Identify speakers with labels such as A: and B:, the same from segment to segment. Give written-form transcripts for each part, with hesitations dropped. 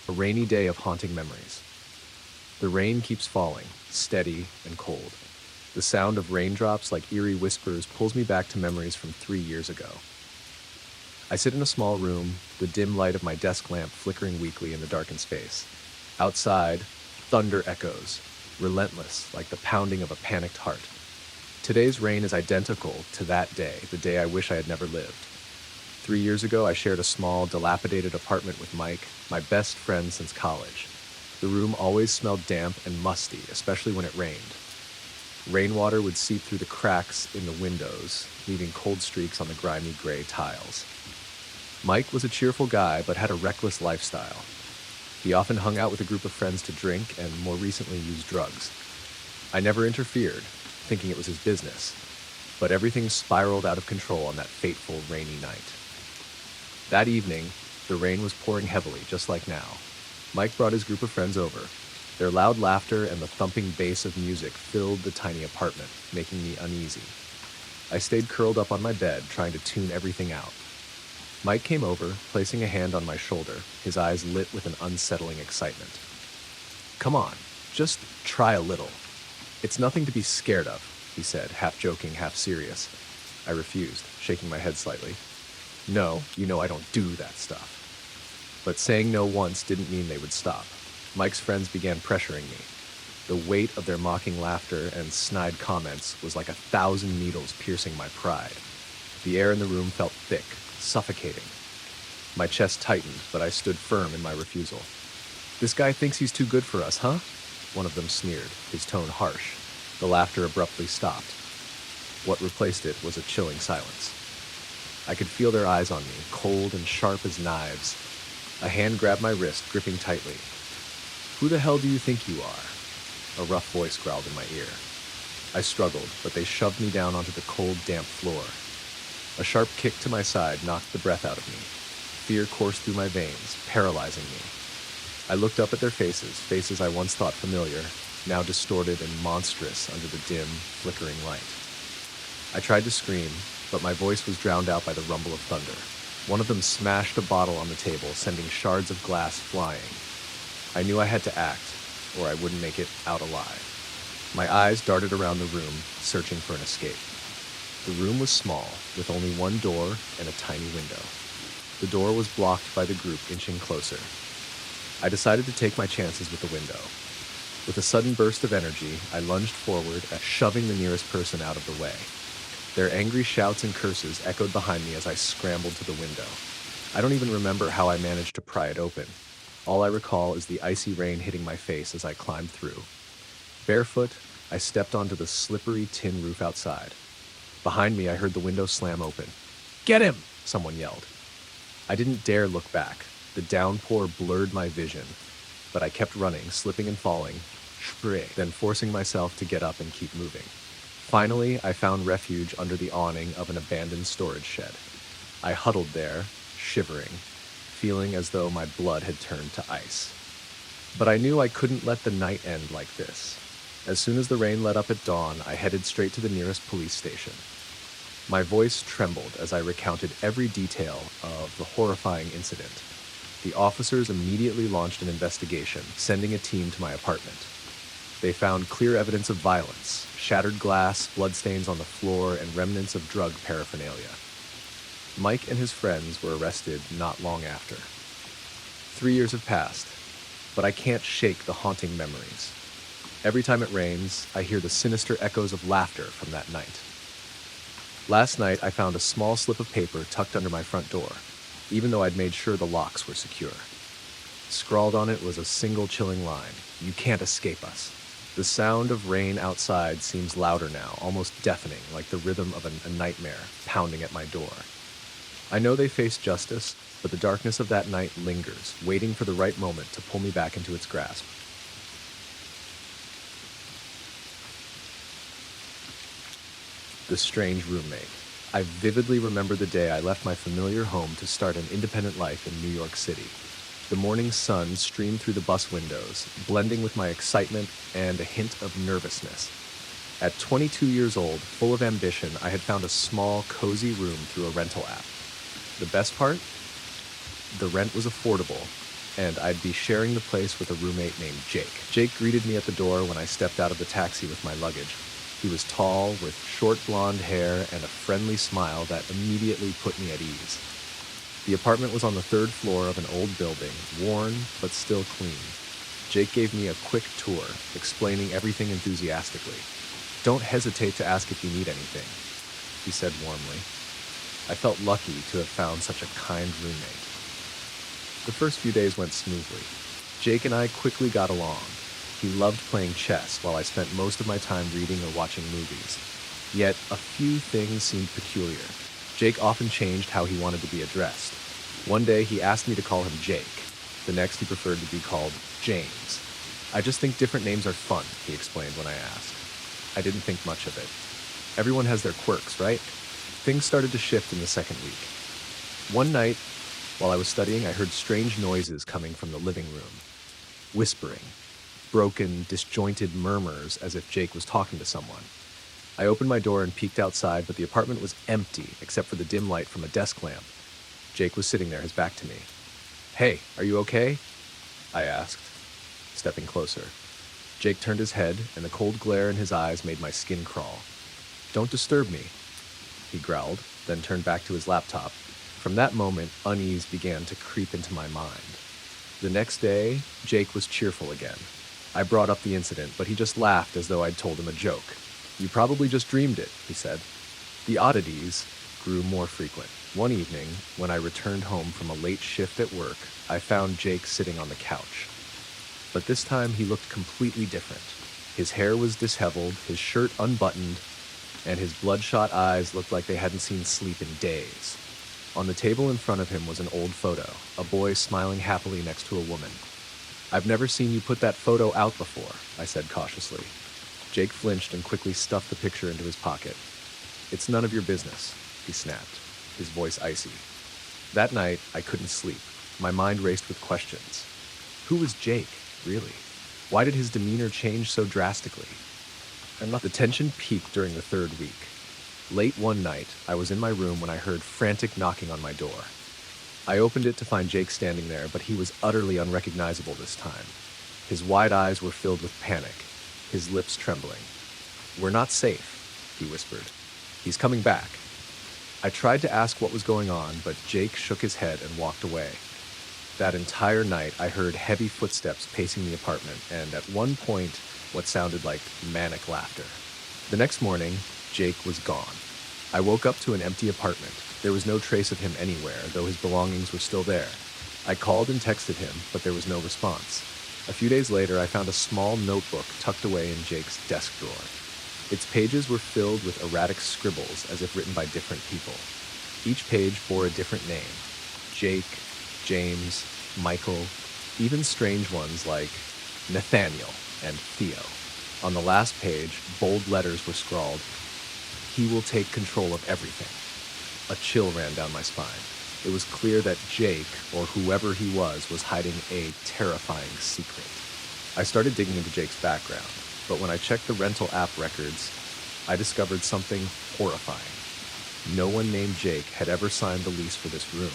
A: A rainy day of haunting memories. The rain keeps falling, steady and cold. The sound of raindrops like eerie whispers pulls me back to memories from 3 years ago. I sit in a small room, the dim light of my desk lamp flickering weakly in the darkened space. Outside, thunder echoes, relentless like the pounding of a panicked heart. Today's rain is identical to that day, the day I wish I had never lived. 3 years ago, I shared a small, dilapidated apartment with Mike, my best friend since college. The room always smelled damp and musty, especially when it rained. Rainwater would seep through the cracks in the windows, leaving cold streaks on the grimy gray tiles. Mike was a cheerful guy, but had a reckless lifestyle. He often hung out with a group of friends to drink and more recently used drugs. I never interfered, thinking it was his business, but everything spiraled out of control on that fateful rainy night. That evening, the rain was pouring heavily, just like now. Mike brought his group of friends over. Their loud laughter and the thumping bass of music filled the tiny apartment, making me uneasy. I stayed curled up on my bed, trying to tune everything out. Mike came over, placing a hand on my shoulder, his eyes lit with an unsettling excitement. "Come on, just try a little. It's nothing to be scared of," he said, half joking, half serious. I refused, shaking my head slightly. "No, you know I don't do that stuff." But saying no once didn't mean they would stop. Mike's friends began pressuring me. The weight of their mocking laughter and snide comments was like 1,000 needles piercing my pride. The air in the room felt thick, suffocating. My chest tightened, but I stood firm in my refusal. "This guy thinks he's too good for us, huh?" One of them sneered, his tone harsh. The laughter abruptly stopped. What replaced it was a chilling silence. I could feel their eyes on me, cold and sharp as knives. A hand grabbed my wrist, gripping tightly. "Who the hell do you think you are?" A rough voice growled in my ear. I struggled, but they shoved me down onto the cold, damp floor. A sharp kick to my side knocked the breath out of me. Fear coursed through my veins, paralyzing me. I looked up at their faces I once thought familiar, now distorted and monstrous under the dim, flickering light. I tried to scream, but my voice was drowned out by the rumble of thunder. One of them smashed a bottle on the table, sending shards of glass flying. I knew I had to act, or I wouldn't make it out alive. My eyes darted around the room, searching for an escape. The room was small, with only one door and a tiny window. The door was blocked by the group inching closer. I decided to take my chances with the window. With a sudden burst of energy, I lunged forward, shoving the nearest person out of the way. Their angry shouts and curses echoed behind me as I scrambled to the window. I don't even remember how I managed to pry it open. All I recall is the icy rain hitting my face as I climbed through. Barefoot, I stepped onto the slippery tin roof outside. Behind me, I heard the window slam open. "Get him!" someone yelled. I didn't dare look back. The downpour blurred my vision, but I kept running, slipping and falling, then forcing myself to get up and keep moving. Finally, I found refuge under the awning of an abandoned storage shed. I huddled there, shivering, feeling as though my blood had turned to ice. But I knew I couldn't let the night end like this. As soon as the rain let up at dawn, I headed straight to the nearest police station. My voice trembled as I recounted every detail of the horrifying incident. The officers immediately launched an investigation, sending a team to my apartment. They found clear evidence of violence, shattered glass, bloodstains on the floor, and remnants of drug paraphernalia. Mike and his friends were arrested not long after. 3 years have passed, but I can't shake the haunting memories. Every time it rains, I hear the sinister echoes of laughter from that night. Last night, I found a small slip of paper tucked under my front door, even though I'd made sure the locks were secure. Scrawled on it was a single chilling line: "You can't escape us." The sound of rain outside seems louder now, almost deafening, like the rhythm of a nightmare pounding at my door. I know they face justice, but the darkness of that night lingers, waiting for the right moment to pull me back into its grasp. The strange roommate. I vividly remember the day I left my familiar home to start an independent life in New York City. The morning sun streamed through the bus windows, blending with my excitement and a hint of nervousness. At 22 years old, full of ambition, I had found a small, cozy room through a rental app. The best part? The rent was affordable, and I'd be sharing the place with a roommate named Jake. Jake greeted me at the door when I stepped out of the taxi with my luggage. He was tall, with short blonde hair and a friendly smile that immediately put me at ease. The apartment was on the third floor of an old building, worn but still clean. Jake gave me a quick tour, explaining everything enthusiastically. "Don't hesitate to ask if you need anything," he said warmly. I felt lucky to have found such a kind roommate. The first few days went smoothly. Jake and I quickly got along. He loved playing chess while I spent most of my time reading or watching movies. Yet, a few things seemed peculiar. Jake often changed how he wanted to be addressed. One day, he asked me to call him Jake. The next, he preferred to be called James. "I just think different names are fun," he explained when I asked. I didn't think much of it. Everyone has their quirks, right? Things started to shift in the second week. One night, while I was studying, I heard strange noises coming from the living room. Whispering. Broken, disjointed murmurs as if Jake was talking to someone. I opened my door and peeked outside, but the apartment was empty except for the dim light from a desk lamp. Jake was sitting there, his back to me. "Hey, are you okay?" I asked, stepping closer. Jake turned his head, and the cold glare in his eyes made my skin crawl. "Don't disturb me," he growled, then turned back to his laptop. From that moment, unease began to creep into my mind. The next day, Jake was cheerful again. I brought up the incident, but he just laughed as though I'd told him a joke. "You probably just dreamed it," he said. The oddities grew more frequent. One evening, when I returned home from a late shift at work, I found Jake sitting on the couch. But this time, he looked completely different. His hair was disheveled, his shirt unbuttoned, and his bloodshot eyes looked like they hadn't seen sleep in days. On the table in front of him was an old photo, a boy smiling happily next to a woman. "I've never seen you put that photo out before," I said cautiously. Jake flinched and quickly stuffed the picture into his pocket. "It's none of your business," he snapped, his voice icy. That night, I couldn't sleep. My mind raced with questions. Who was Jake, really? Why did his demeanor change so drastically? The tension peaked during the third week. Late one night, I was in my room when I heard frantic knocking on my door. I opened it to find Jake standing there, but he was utterly unrecognizable this time. His wide eyes were filled with panic, his lips trembling. "We're not safe," he whispered. "He's coming back." I tried to ask what was going on, but Jake shook his head and walked away. That entire night, I heard heavy footsteps pacing the apartment, and at one point, what sounded like manic laughter. The next morning, Jake was gone. I woke up to an empty apartment. There was no trace of him anywhere, though his belongings were still there. I called and texted him, but there was no response. A few days later, I found a small notebook tucked away in Jake's desk drawer. Its pages were filled with erratic scribbles, as if written by different people. Each page bore a different name: Jake, James, Michael, even strange ones like Nathaniel and Theo. On the last page, bold letters were scrawled, "He will take control of everything." A chill ran down my spine. It was clear that Jake, or whoever he was hiding a terrifying secret. I started digging into Jake's background, but when I checked the rental app records, I discovered something horrifying. No one named Jake had ever signed the lease for this room.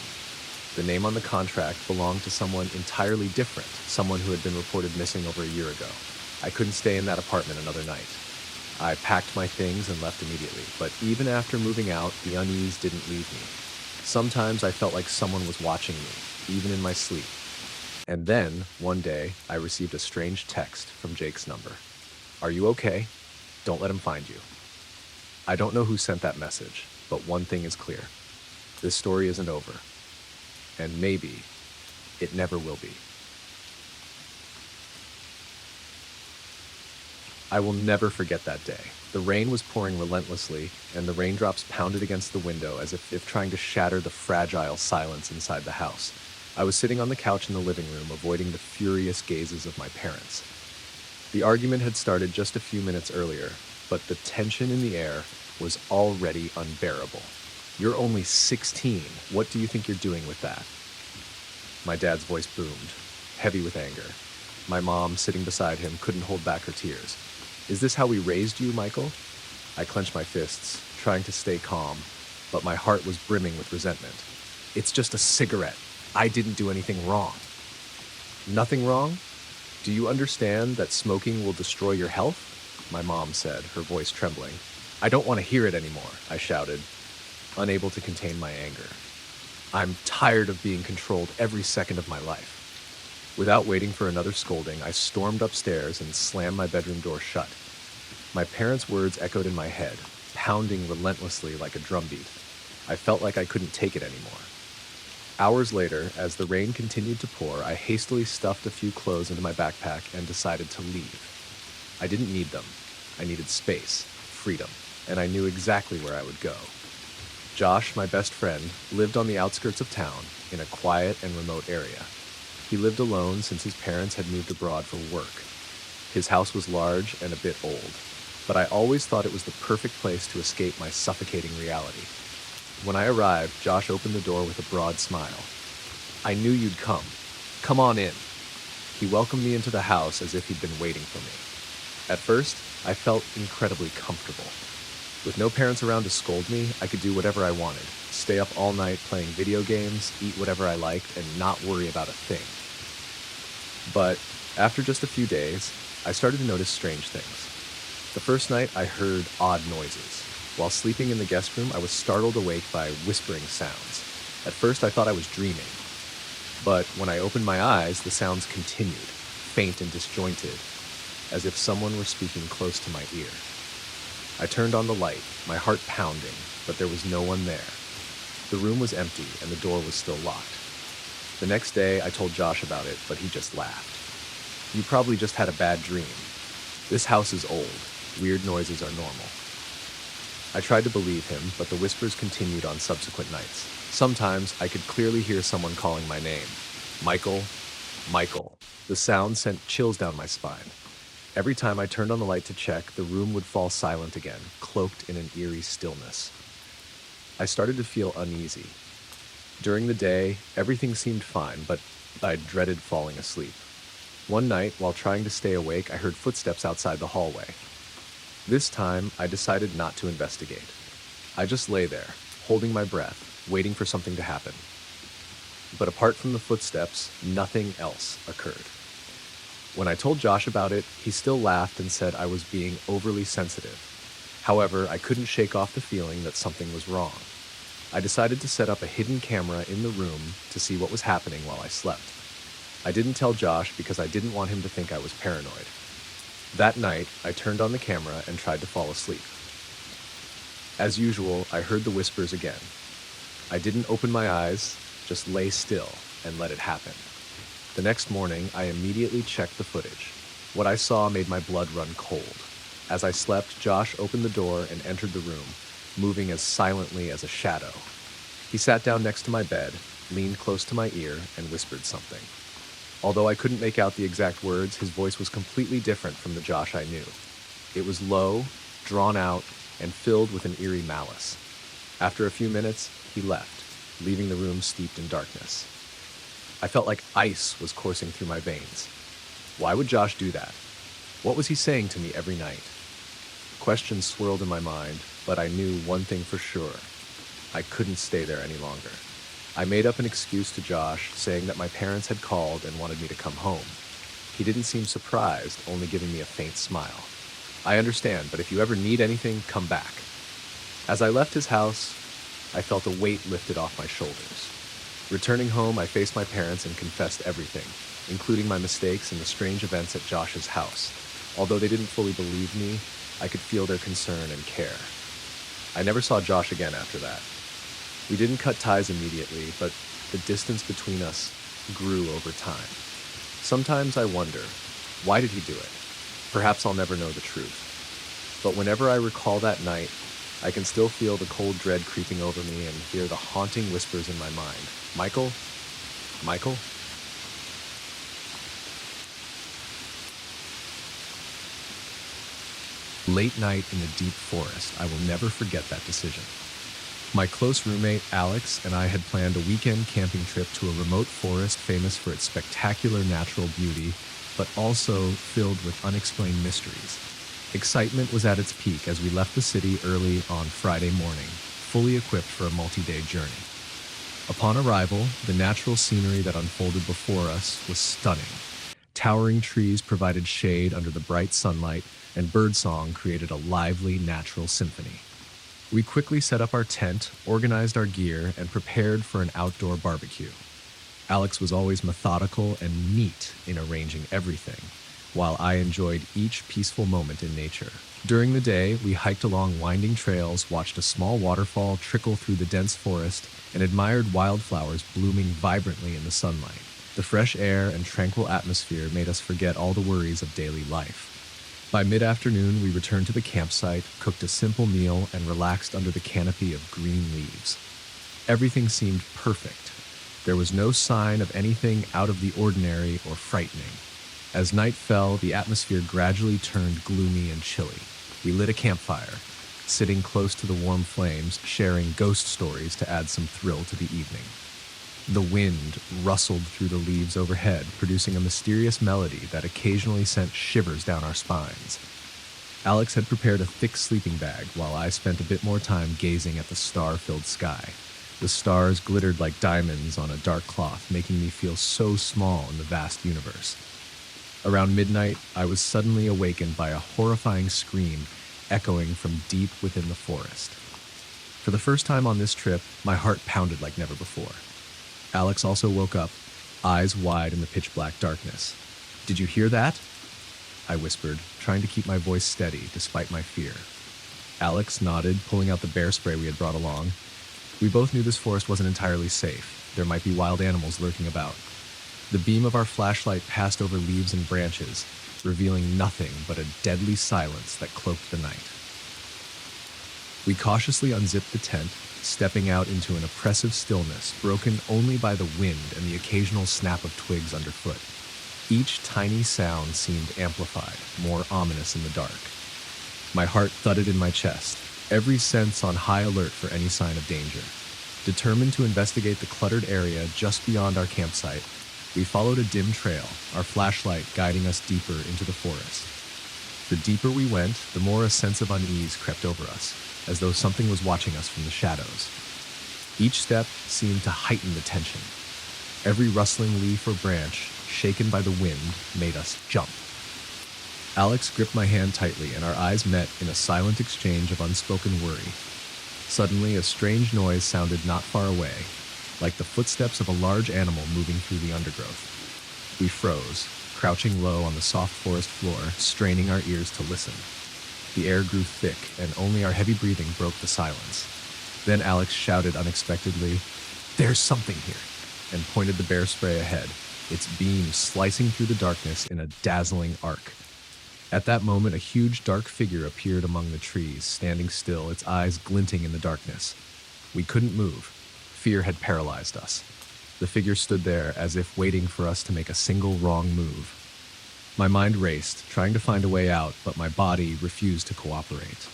A: The name on the contract belonged to someone entirely different, someone who had been reported missing over a year ago. I couldn't stay in that apartment another night. I packed my things and left immediately, but even after moving out, the unease didn't leave me. Sometimes I felt like someone was watching me, even in my sleep. And then, one day, I received a strange text from Jake's number. "Are you okay? Don't let him find you." I don't know who sent that message, but one thing is clear. This story isn't over. And maybe it never will be. I will never forget that day. The rain was pouring relentlessly, and the raindrops pounded against the window as if trying to shatter the fragile silence inside the house. I was sitting on the couch in the living room, avoiding the furious gazes of my parents. The argument had started just a few minutes earlier, but the tension in the air was already unbearable. "You're only 16. What do you think you're doing with that?" My dad's voice boomed, heavy with anger. My mom, sitting beside him, couldn't hold back her tears. "Is this how we raised you, Michael?" I clenched my fists, trying to stay calm, but my heart was brimming with resentment. "It's just a cigarette. I didn't do anything wrong." Nothing wrong? Do you understand that smoking will destroy your health? My mom said, her voice trembling. I don't want to hear it anymore, I shouted, unable to contain my anger. I'm tired of being controlled every second of my life. Without waiting for another scolding, I stormed upstairs and slammed my bedroom door shut. My parents' words echoed in my head, pounding relentlessly like a drumbeat. I felt like I couldn't take it anymore. Hours later, as the rain continued to pour, I hastily stuffed a few clothes into my backpack and decided to leave. I didn't need them. I needed space, freedom, and I knew exactly where I would go. Josh, my best friend, lived on the outskirts of town, in a quiet and remote area. He lived alone since his parents had moved abroad for work. His house was large and a bit old, but I always thought it was the perfect place to escape my suffocating reality. When I arrived, Josh opened the door with a broad smile. I knew you'd come. Come on in. He welcomed me into the house as if he'd been waiting for me. At first, I felt incredibly comfortable. With no parents around to scold me, I could do whatever I wanted, stay up all night playing video games, eat whatever I liked, and not worry about a thing. But after just a few days, I started to notice strange things. The first night, I heard odd noises. While sleeping in the guest room, I was startled awake by whispering sounds. At first, I thought I was dreaming. But when I opened my eyes, the sounds continued, faint and disjointed, as if someone were speaking close to my ear. I turned on the light, my heart pounding, but there was no one there. The room was empty and the door was still locked. The next day, I told Josh about it, but he just laughed. You probably just had a bad dream. This house is old. Weird noises are normal. I tried to believe him, but the whispers continued on subsequent nights. Sometimes I could clearly hear someone calling my name. Michael, Michael. The sound sent chills down my spine. Every time I turned on the light to check, the room would fall silent again, cloaked in an eerie stillness. I started to feel uneasy. During the day, everything seemed fine, but I dreaded falling asleep. One night, while trying to stay awake, I heard footsteps outside the hallway. This time, I decided not to investigate. I just lay there, holding my breath, waiting for something to happen. But apart from the footsteps, nothing else occurred. When I told Josh about it, he still laughed and said I was being overly sensitive. However, I couldn't shake off the feeling that something was wrong. I decided to set up a hidden camera in the room to see what was happening while I slept. I didn't tell Josh because I didn't want him to think I was paranoid. That night, I turned on the camera and tried to fall asleep. As usual, I heard the whispers again. I didn't open my eyes, just lay still and let it happen. The next morning, I immediately checked the footage. What I saw made my blood run cold. As I slept, Josh opened the door and entered the room, moving as silently as a shadow. He sat down next to my bed, leaned close to my ear, and whispered something. Although I couldn't make out the exact words, his voice was completely different from the Josh I knew. It was low, drawn out, and filled with an eerie malice. After a few minutes, he left, leaving the room steeped in darkness. I felt like ice was coursing through my veins. Why would Josh do that? What was he saying to me every night? Questions swirled in my mind, but I knew one thing for sure. I couldn't stay there any longer. I made up an excuse to Josh, saying that my parents had called and wanted me to come home. He didn't seem surprised, only giving me a faint smile. I understand, but if you ever need anything, come back. As I left his house, I felt a weight lifted off my shoulders. Returning home, I faced my parents and confessed everything, including my mistakes and the strange events at Josh's house. Although they didn't fully believe me, I could feel their concern and care. I never saw Josh again after that. We didn't cut ties immediately, but the distance between us grew over time. Sometimes I wonder, why did he do it? Perhaps I'll never know the truth. But whenever I recall that night, I can still feel the cold dread creeping over me and hear the haunting whispers in my mind. Michael? Michael? Late night in the deep forest, I will never forget that decision. My close roommate, Alex, and I had planned a weekend camping trip to a remote forest famous for its spectacular natural beauty, but also filled with unexplained mysteries. Excitement was at its peak as we left the city early on Friday morning, fully equipped for a multi-day journey. Upon arrival, the natural scenery that unfolded before us was stunning. Towering trees provided shade under the bright sunlight, and birdsong created a lively, natural symphony. We quickly set up our tent, organized our gear, and prepared for an outdoor barbecue. Alex was always methodical and neat in arranging everything, while I enjoyed each peaceful moment in nature. During the day, we hiked along winding trails, watched a small waterfall trickle through the dense forest, and admired wildflowers blooming vibrantly in the sunlight. The fresh air and tranquil atmosphere made us forget all the worries of daily life. By mid-afternoon, we returned to the campsite, cooked a simple meal, and relaxed under the canopy of green leaves. Everything seemed perfect. There was no sign of anything out of the ordinary or frightening. As night fell, the atmosphere gradually turned gloomy and chilly. We lit a campfire, sitting close to the warm flames, sharing ghost stories to add some thrill to the evening. The wind rustled through the leaves overhead, producing a mysterious melody that occasionally sent shivers down our spines. Alex had prepared a thick sleeping bag, while I spent a bit more time gazing at the star-filled sky. The stars glittered like diamonds on a dark cloth, making me feel so small in the vast universe. Around midnight, I was suddenly awakened by a horrifying scream echoing from deep within the forest. For the first time on this trip, my heart pounded like never before. Alex also woke up, eyes wide in the pitch-black darkness. "Did you hear that?" I whispered, trying to keep my voice steady despite my fear. Alex nodded, pulling out the bear spray we had brought along. We both knew this forest wasn't entirely safe. There might be wild animals lurking about. The beam of our flashlight passed over leaves and branches, revealing nothing but a deadly silence that cloaked the night. We cautiously unzipped the tent, stepping out into an oppressive stillness, broken only by the wind and the occasional snap of twigs underfoot. Each tiny sound seemed amplified, more ominous in the dark. My heart thudded in my chest, every sense on high alert for any sign of danger. Determined to investigate the cluttered area just beyond our campsite, we followed a dim trail, our flashlight guiding us deeper into the forest. The deeper we went, the more a sense of unease crept over us, as though something was watching us from the shadows. Each step seemed to heighten the tension. Every rustling leaf or branch, shaken by the wind, made us jump. Alex gripped my hand tightly, and our eyes met in a silent exchange of unspoken worry. Suddenly, a strange noise sounded not far away, like the footsteps of a large animal moving through the undergrowth. We froze, crouching low on the soft forest floor, straining our ears to listen. The air grew thick, and only our heavy breathing broke the silence. Then Alex shouted unexpectedly, "There's something here," and pointed the bear spray ahead, its beam slicing through the darkness in a dazzling arc. At that moment, a huge dark figure appeared among the trees, standing still, its eyes glinting in the darkness. We couldn't move. Fear had paralyzed us. The figure stood there as if waiting for us to make a single wrong move. My mind raced, trying to find a way out, but my body refused to cooperate.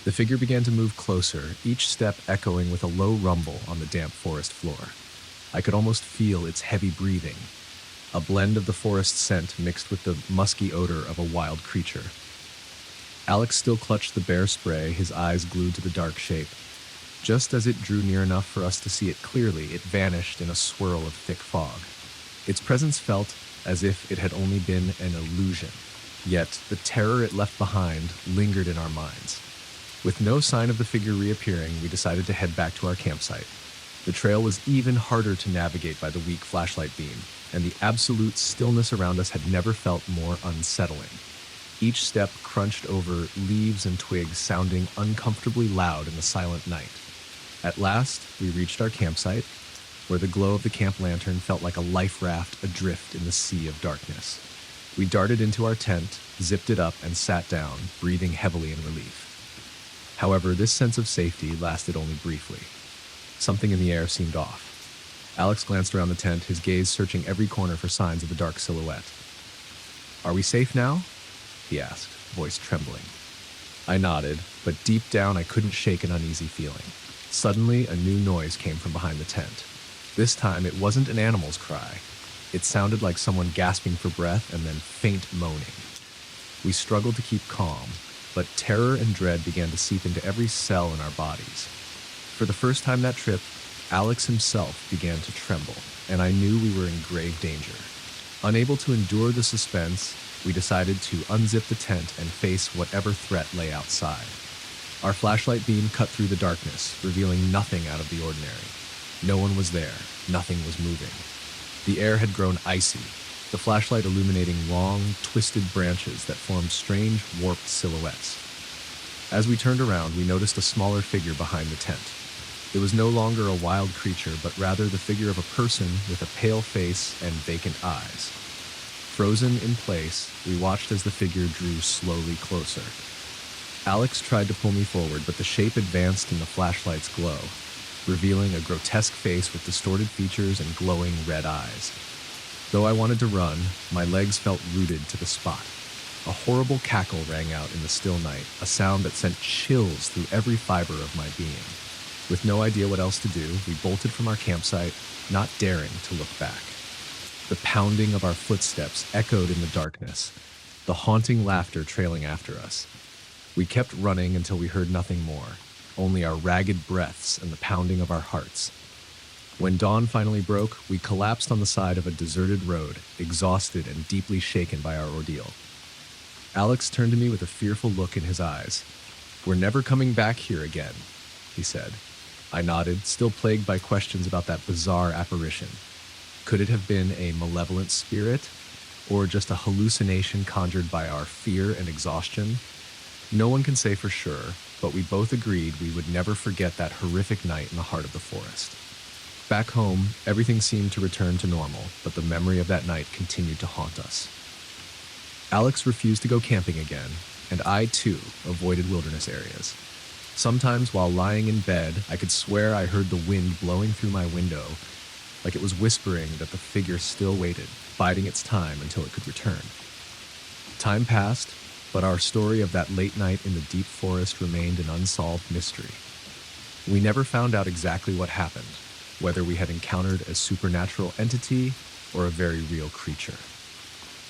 A: The figure began to move closer, each step echoing with a low rumble on the damp forest floor. I could almost feel its heavy breathing, a blend of the forest scent mixed with the musky odor of a wild creature. Alex still clutched the bear spray, his eyes glued to the dark shape. Just as it drew near enough for us to see it clearly, it vanished in a swirl of thick fog. Its presence felt as if it had only been an illusion, yet the terror it left behind lingered in our minds. With no sign of the figure reappearing, we decided to head back to our campsite. The trail was even harder to navigate by the weak flashlight beam, and the absolute stillness around us had never felt more unsettling. Each step crunched over leaves and twigs, sounding uncomfortably loud in the silent night. At last, we reached our campsite, where the glow of the camp lantern felt like a life raft adrift in the sea of darkness. We darted into our tent, zipped it up, and sat down, breathing heavily in relief. However, this sense of safety lasted only briefly. Something in the air seemed off. Alex glanced around the tent, his gaze searching every corner for signs of the dark silhouette. "Are we safe now?" he asked, voice trembling. I nodded, but deep down I couldn't shake an uneasy feeling. Suddenly, a new noise came from behind the tent. This time, it wasn't an animal's cry. It sounded like someone gasping for breath and then faint moaning. We struggled to keep calm, but terror and dread began to seep into every cell in our bodies. For the first time that trip, Alex himself began to tremble, and I knew we were in grave danger. Unable to endure the suspense, we decided to unzip the tent and face whatever threat lay outside. Our flashlight beam cut through the darkness, revealing nothing out of the ordinary. No one was there. Nothing was moving. The air had grown icy, the flashlight illuminating long, twisted branches that formed strange, warped silhouettes. As we turned around, we noticed a smaller figure behind the tent. It was no longer a wild creature, but rather the figure of a person with a pale face and vacant eyes. Frozen in place, we watched as the figure drew slowly closer. Alex tried to pull me forward, but the shape advanced in the flashlight's glow, revealing a grotesque face with distorted features and glowing red eyes. Though I wanted to run, my legs felt rooted to the spot. A horrible cackle rang out in the still night, a sound that sent chills through every fiber of my being. With no idea what else to do, we bolted from our campsite, not daring to look back. The pounding of our footsteps echoed in the darkness, the haunting laughter trailing after us. We kept running until we heard nothing more, only our ragged breaths and the pounding of our hearts. When dawn finally broke, we collapsed on the side of a deserted road, exhausted and deeply shaken by our ordeal. Alex turned to me with a fearful look in his eyes. "We're never coming back here again," he said. I nodded, still plagued by questions about that bizarre apparition. Could it have been a malevolent spirit, or just a hallucination conjured by our fear and exhaustion? No one can say for sure, but we both agreed we would never forget that horrific night in the heart of the forest. Back home, everything seemed to return to normal, but the memory of that night continued to haunt us. Alex refused to go camping again, and I, too, avoided wilderness areas. Sometimes while lying in bed, I could swear I heard the wind blowing through my window, like it was whispering that the figure still waited, biding its time until it could return. Time passed, but our story of that late night in the deep forest remained an unsolved mystery. We never found out exactly what happened, whether we had encountered a supernatural entity or a very real creature.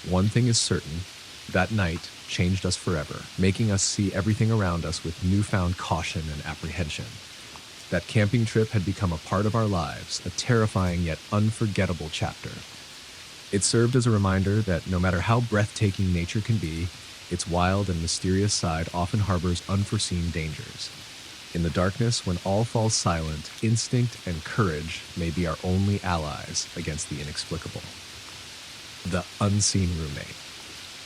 A: One thing is certain, that night changed us forever, making us see everything around us with newfound caution and apprehension. That camping trip had become a part of our lives, a terrifying yet unforgettable chapter. It served as a reminder that no matter how breathtaking nature can be, its wild and mysterious side often harbors unforeseen dangers. In the darkness, when all falls silent, instinct and courage may be our only allies against the inexplicable. The unseen roommate.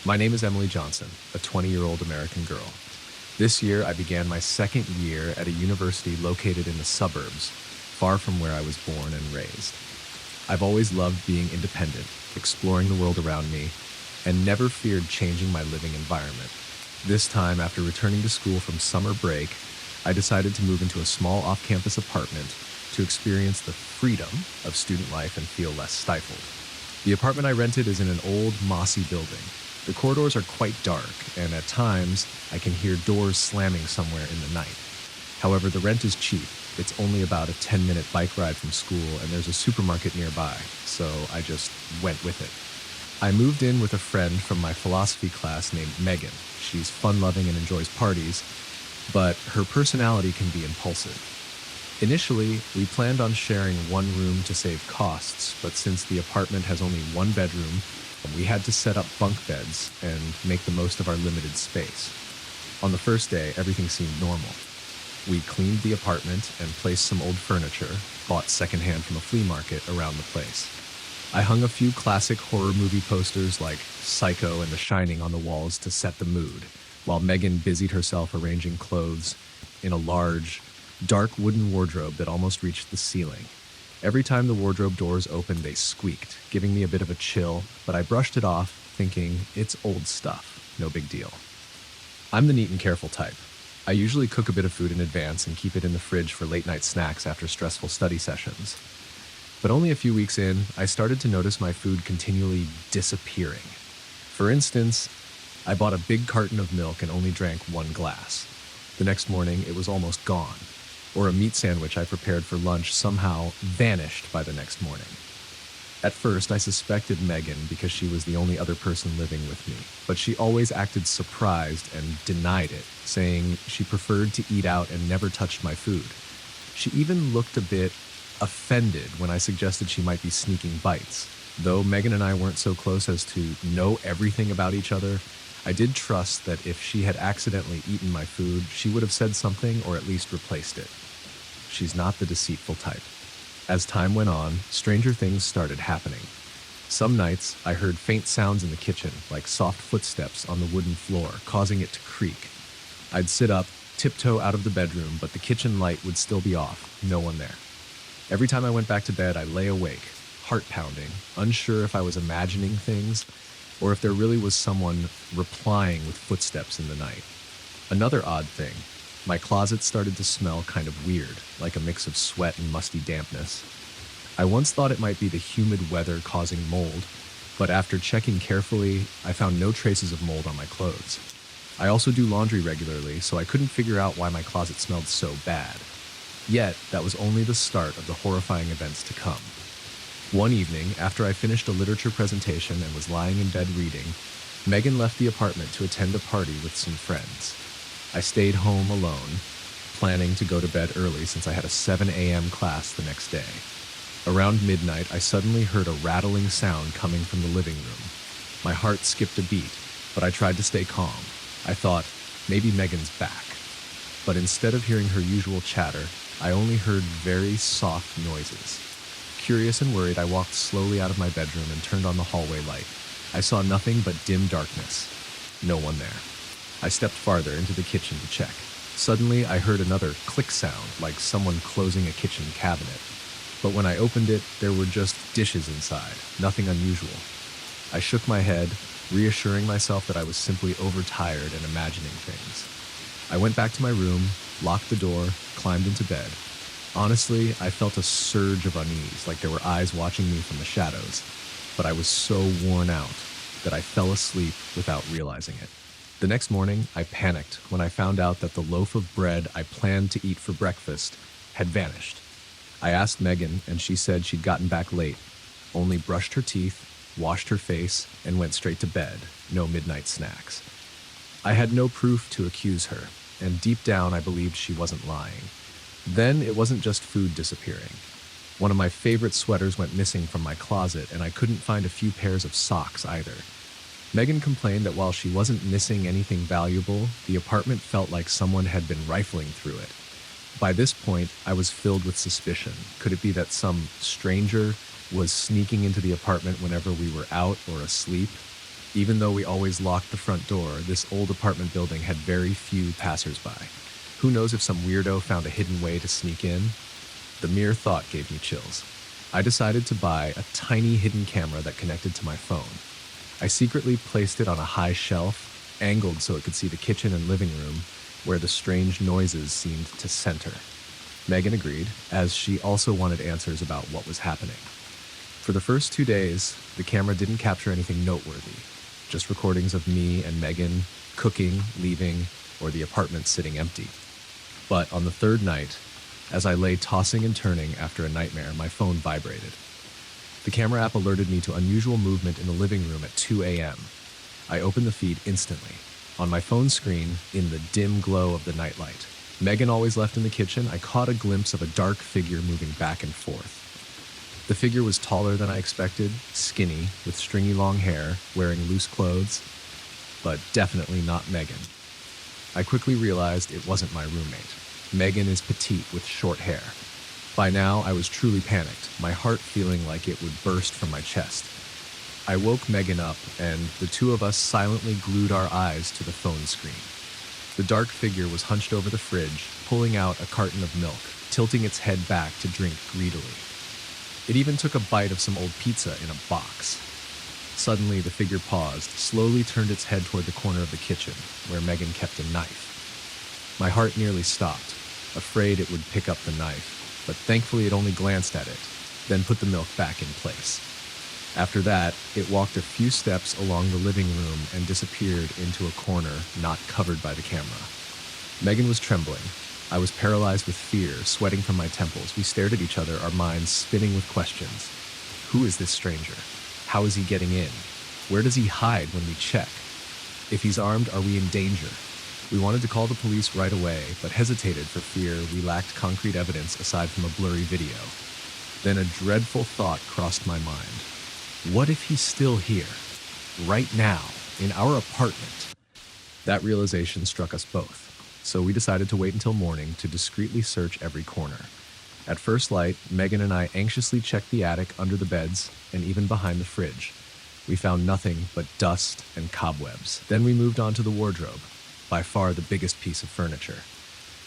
A: My name is Emily Johnson, a 20-year-old American girl. This year, I began my second year at a university located in the suburbs, far from where I was born and raised. I've always loved being independent, exploring the world around me, and never feared changing my living environment. This time, after returning to school from summer break, I decided to move into a small off-campus apartment to experience the freedom of student life and feel less stifled. The apartment I rented is in an old, mossy building. The corridors are quite dark, and at times, I can hear doors slamming somewhere in the night. However, the rent is cheap. It's only about a 10-minute bike ride from school, and there's a supermarket nearby, so I just went with it. I moved in with a friend from my philosophy class named Megan. She's fun-loving and enjoys parties, but her personality can be impulsive. Initially, we planned on sharing one room to save costs, but since the apartment has only one bedroom, we had to set up bunk beds and make the most of our limited space. On the first day, everything seemed normal. We cleaned the apartment and placed some old furniture, bought secondhand from a flea market around the place. I hung a few classic horror movie posters like Psycho and The Shining on the walls to set the mood, while Megan busied herself arranging clothes in a large, dark wooden wardrobe that almost reached the ceiling. Every time the wardrobe doors opened, they squeaked, giving me a bit of a chill, but I brushed it off, thinking, it's old stuff, no big deal. I'm the neat and careful type. I usually cook a bit of food in advance and keep it in the fridge for late-night snacks after stressful study sessions. But only a few weeks in, I started to notice my food continually disappearing. For instance, I bought a big carton of milk and only drank one glass. The next morning, it was almost gone. Or a meat sandwich I prepared for lunch somehow vanished by the next morning. At first, I suspected Megan because she was the only other person living with me, but she always acted surprised and denied it, saying she preferred to eat out and never touched my food. She even looked a bit offended when I suggested she might be sneaking bites. Though Megan and I weren't so close as to know everything about each other, I did trust that if she had accidentally eaten my food, she would have said something or at least replaced it. She's not the deceitful type. As time went on, stranger things started happening. Some nights, I heard faint sounds in the kitchen, like soft footsteps on the wooden floor, causing it to creak. I'd sit up, tiptoe out of the bedroom, but the kitchen light would still be off, no one there. Every time I went back to bed, I lay awake, heart pounding, unsure if I was imagining things or if there really was someone replying with footsteps in the night. Another odd thing, my closet started to smell kind of weird, like a mix of sweat and musty dampness. I once thought it might be the humid weather causing mold, but after checking carefully, I found no traces of mold on my clothes. I also do laundry regularly, so I couldn't figure out why my closet smelled so bad. Yet, that was only the start of the horrifying events to come. One evening, after I finished a literature presentation and was lying in bed reading, Megan left the apartment to attend a party with some friends. I stayed home alone, planning to go to bed early since I had a 7 a.m. class the next day. Around midnight, I suddenly heard a rattling sound coming from the living room. My heart skipped a beat, but I tried to stay calm. I thought, maybe Megan's back. But instead of hearing her usual chatter, I only heard very soft noises. Curious and worried, I walked slowly out of my bedroom and turned on the hallway light. I saw nothing but dim darkness. No one there. I stepped farther into the kitchen to check. Suddenly, I heard another click sound, like someone closing a kitchen cabinet. But when I opened it, there were just dishes inside, nothing unusual. I shook my head, reassuring myself that I was simply overtired and imagining things. I went back to my room, locked the door, climbed into bed. Honestly, I felt a surge of unease, like there were eyes watching me from the shadows. But I was so worn out that I fell asleep without realizing it. The next morning, I panicked when I found out that the loaf of bread I planned to eat for breakfast had vanished. I asked Megan, and she said she'd gotten back late, only brushed her teeth, washed her face, and went straight to bed, no midnight snacks. I had no proof to accuse her, and deep down I believed she wasn't lying. Then it wasn't just food disappearing. One of my favorite sweaters went missing from my closet, and I couldn't find a few pairs of socks either. Megan complained that while she wasn't missing anything valuable, the apartment felt like someone had been rifling through it. By this point, I was filled with suspicion. Could it be that some stranger was sneaking into the apartment whenever we were out or asleep? Even though we always locked the front door, this old apartment building had very few passersby. Who knows if some weirdo found a hidden way to sneak in? The mere thought gave me chills. I decided to buy a tiny hidden camera that connected to my phone. I secretly placed it on a high shelf, angled so it could see the kitchen and living room, where the strange noises seemed to center. Megan agreed, as she also wanted answers about what was happening. For the first 2 days, the camera didn't capture anything noteworthy, just recordings of me and Megan cooking, leaving, or the apartment sitting empty. But on the third night, as I lay tossing and turning after a nightmare, my phone vibrated. The camera app alerted me to unusual movement in the living room at 2 a.m. I opened the feed instantly. On my phone screen, in the dim glow of the nightlight, Megan always left in the kitchen, I caught a glimpse of a dark figure moving back and forth. The figure was taller than I expected, skinny, with stringy long hair, wearing loose clothes, but definitely not Megan. I quickly realized it wasn't my roommate. Megan is petite with short hair. By now, I was truly panicked, my heart feeling like it would burst from my chest. I woke Megan up, and the two of us silently glued our eyes to the phone screen. The dark figure was hunched over the fridge, pulling out a carton of milk, tilting its head back to drink greedily. It even took a bite of some old pizza in a box. Suddenly, the figure paused, slowly turned its head toward the corner of the kitchen, where Megan kept a knife. My heart nearly stopped, afraid it would pick up the knife, but thankfully it only glanced at it, then put the milk back in place. After that, it walked a few steps along the living room and disappeared into a corner not covered by the camera. Megan was trembling. I was paralyzed with fear, sweating from my temples. We stared at each other, our minds spinning with questions. Who is this stranger? How is he getting in? Where does he hide when we check? If he's armed, are we in danger? We wanted to call the police right away, but hesitated for fear we lacked concrete evidence aside from a blurry video. Then a dreadful thought crossed my mind. What if he's still here? Right now, in our apartment? That realization struck us both, so we decided to wait until morning to discreetly search every corner. At first light, Megan and I anxiously checked the attic, under the beds, and even behind the fridge. We found nothing but dust and cobwebs. Then we moved on to the wardrobe, by far the biggest piece of furniture.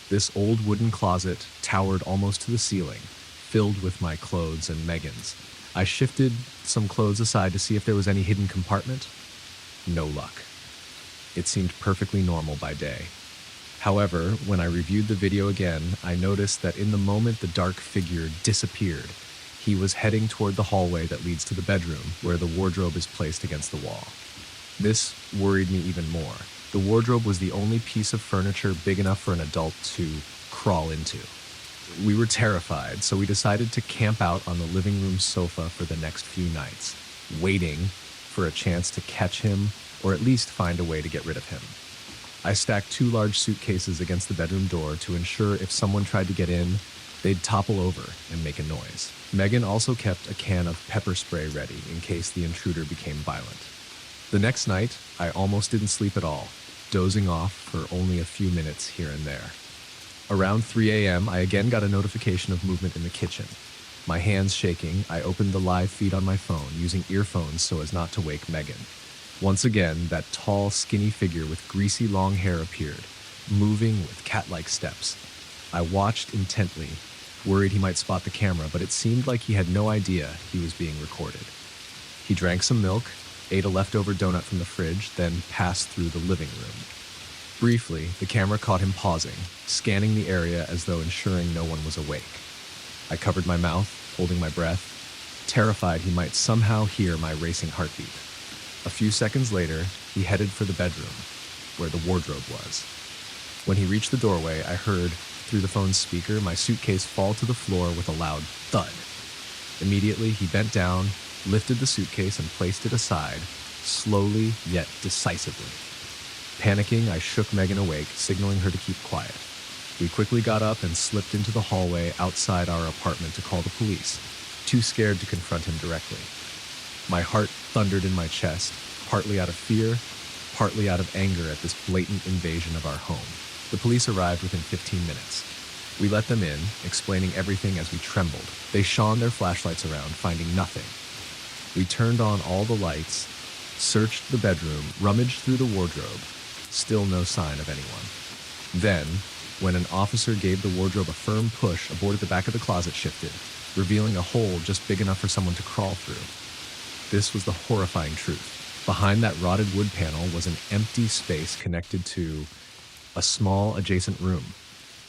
A: This old wooden closet towered almost to the ceiling, filled with my clothes and Megan's. I shifted some clothes aside to see if there was any hidden compartment. No luck. It seemed perfectly normal by day. However, when I reviewed the video again, I noticed that in the moment the dark figure disappeared, he was heading toward the hallway that leads to the bedroom, where the wardrobe is placed against the wall. This worried me even more. The wardrobe was the only piece of furniture big enough for an adult to crawl into. We were terrified, so we decided to camp out on the living room sofa for the next few nights, waiting for a chance to catch him or at least find a way to get rid of him. I stacked 2 large suitcases against the bedroom door to ensure if someone tried to get in, they'd topple over and make a noise. Megan also kept a can of pepper spray ready in case the intruder became violent. The next night, I almost didn't sleep at all, dozing off for only a few minutes here and there. Around 3 a.m., I again got a notification of movement in the kitchen. My hands shaking, I opened the live feed on my phone, using earphones so as not to wake Megan. Once again, that tall, skinny figure with greasy long hair appeared, moving with cat-like steps. I watched intently, worried he might spot the camera, but it seemed like he had no idea he was being recorded. He drank some milk, ate a leftover donut from the fridge, then passed through the living room. Briefly, the camera caught him pausing, scanning the area as though ensuring no one was awake. I covered my mouth, holding my breath, terrified he might somehow hear my racing heartbeat. A few seconds later, he headed for the bedroom, where the wardrobe was. When he reached the doorway, I heard, through the phone's speaker, my suitcase fall to the floor with a loud thud. Immediately, he bent down, lifted the suitcase, and placed it aside, slowly yet decisively. Panicking, I shook Megan awake, signaling her to keep quiet. We quickly got up and slipped into the hallway outside our apartment to call the police, too scared to confront him directly. My heart thundered in my chest, partly out of fear, partly out of anger at this blatant invasion of our home. The police arrived within 15 minutes. We let them in, explaining everything as we trembled. They shone their flashlights around, finding nothing. We turned on all the lights, searched the bedroom, rummaged through the wardrobe. Still no sign of anyone. Then, when an officer gave the wardrobe a firm push, a board at the back of the closet shifted, revealing a hole just big enough for someone to crawl through. This was the horrifying truth. Behind that rotted wood panel was an empty space connected to a small adjacent room,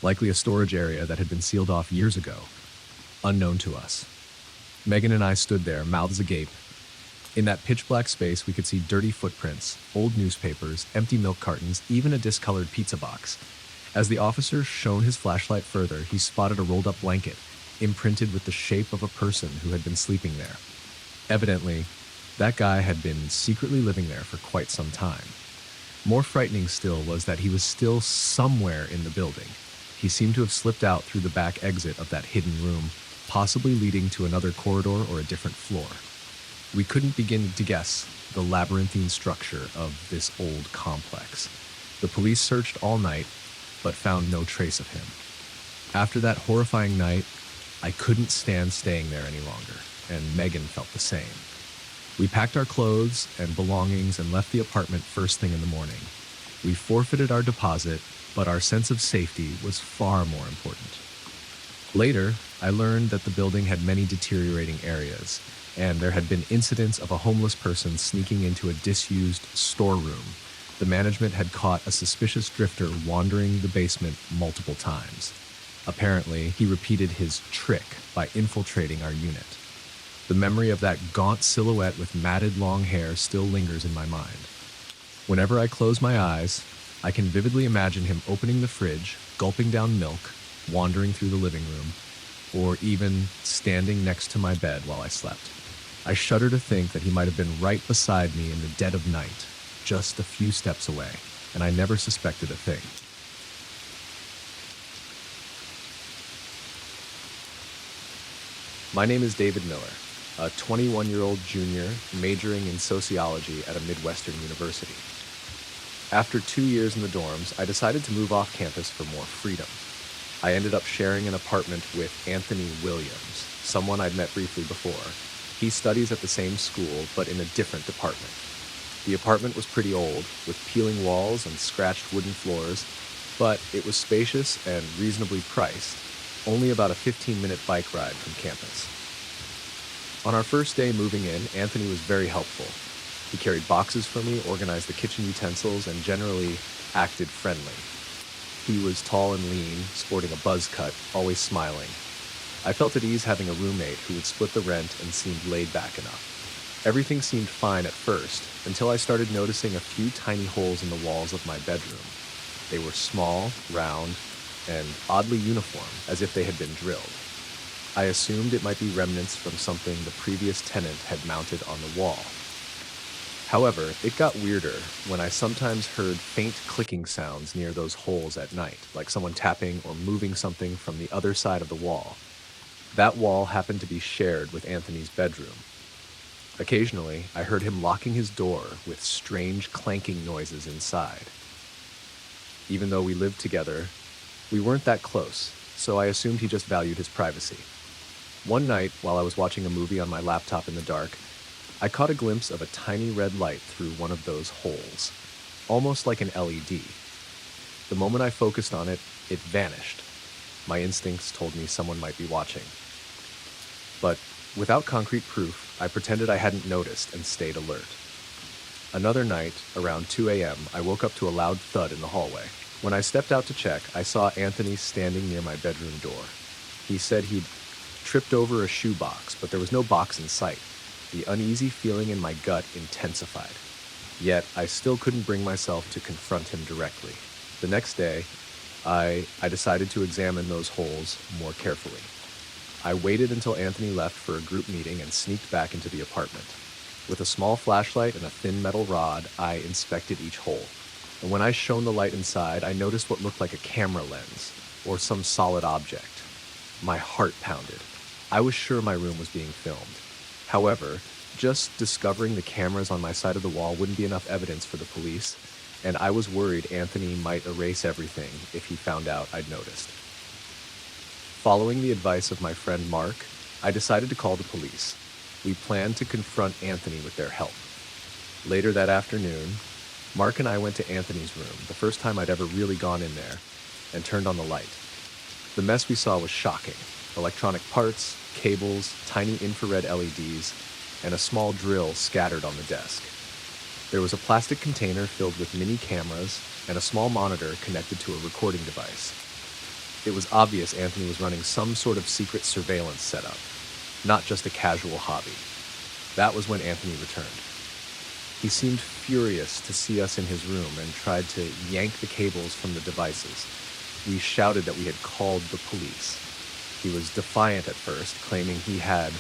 A: likely a storage area that had been sealed off years ago, unknown to us. Megan and I stood there, mouths agape. In that pitch-black space, we could see dirty footprints, old newspapers, empty milk cartons, even a discolored pizza box. As the officer shone his flashlight further, he spotted a rolled-up blanket, imprinted with the shape of a person who had been sleeping there. Evidently, that guy had been secretly living there for quite some time. More frightening still was that he was still somewhere in the building. He seemed to have slipped out through the back exit of that hidden room, possibly leading to another corridor or a different floor. We couldn't begin to guess the labyrinthine structure of this old complex. The police searched all night, but found no trace of him. After that horrifying night, I couldn't stand staying there any longer, and Megan felt the same. We packed our clothes and belongings and left the apartment first thing in the morning. We forfeited our deposit, but our sense of safety was far more important. Later, I learned that the building had many deteriorating areas, and there had been incidents of a homeless person sneaking into a disused storeroom. The management had caught a suspicious drifter wandering the basement multiple times. Apparently, he repeated his trick by infiltrating our unit. The memory of that gaunt silhouette with matted long hair still lingers in my mind. Whenever I close my eyes, I can vividly imagine him opening the fridge, gulping down milk, wandering through the living room, or even standing next to my bed while I slept. I shudder to think that he might have been right beside me in the dead of night, just a few steps away, and I never suspected a thing. My name is David Miller, a 21-year-old junior majoring in sociology at a Midwestern university. After 2 years in the dorms, I decided to move off campus for more freedom. I ended up sharing an apartment with Anthony Williams, someone I'd met briefly before. He studies at the same school, but in a different department. The apartment was pretty old, with peeling walls and scratched wooden floors, but it was spacious and reasonably priced, only about a 15-minute bike ride from campus. On our first day moving in, Anthony was very helpful. He carried boxes for me, organized the kitchen utensils, and generally acted friendly. He was tall and lean, sporting a buzz cut, always smiling. I felt at ease having a roommate who would split the rent and seemed laid back enough. Everything seemed fine at first, until I started noticing a few tiny holes in the walls of my bedroom. They were small, round, and oddly uniform, as if they had been drilled. I assumed it might be remnants from something the previous tenant had mounted on the wall. However, it got weirder when I sometimes heard faint clicking sounds near those holes at night, like someone tapping or moving something from the other side of the wall. That wall happened to be shared with Anthony's bedroom. Occasionally, I heard him locking his door with strange clanking noises inside. Even though we lived together, we weren't that close, so I assumed he just valued his privacy. One night, while I was watching a movie on my laptop in the dark, I caught a glimpse of a tiny red light through one of those holes, almost like an LED. The moment I focused on it, it vanished. My instincts told me someone might be watching. But without concrete proof, I pretended I hadn't noticed and stayed alert. Another night, around 2 a.m., I woke up to a loud thud in the hallway. When I stepped out to check, I saw Anthony standing near my bedroom door. He said he'd tripped over a shoebox, but there was no box in sight. The uneasy feeling in my gut intensified. Yet, I still couldn't bring myself to confront him directly. The next day, I decided to examine those holes more carefully. I waited until Anthony left for a group meeting and sneaked back into the apartment. With a small flashlight and a thin metal rod, I inspected each hole. And when I shone the light inside, I noticed what looked like a camera lens, or some solid object. My heart pounded. I was sure my room was being filmed. However, just discovering the cameras on my side of the wall wouldn't be enough evidence for the police, and I was worried Anthony might erase everything if he found out I'd noticed. Following the advice of my friend Mark, I decided to call the police. We planned to confront Anthony with their help. Later that afternoon, Mark and I went to Anthony's room, the first time I'd ever really gone in there, and turned on the light. The mess we saw was shocking. Electronic parts, cables, tiny infrared LEDs, and a small drill scattered on the desk. There was a plastic container filled with mini cameras and a small monitor connected to a recording device. It was obvious Anthony was running some sort of secret surveillance setup, not just a casual hobby. That was when Anthony returned. He seemed furious to see us in his room and tried to yank the cables from the devices. We shouted that we had called the police. He was defiant at first, claiming he had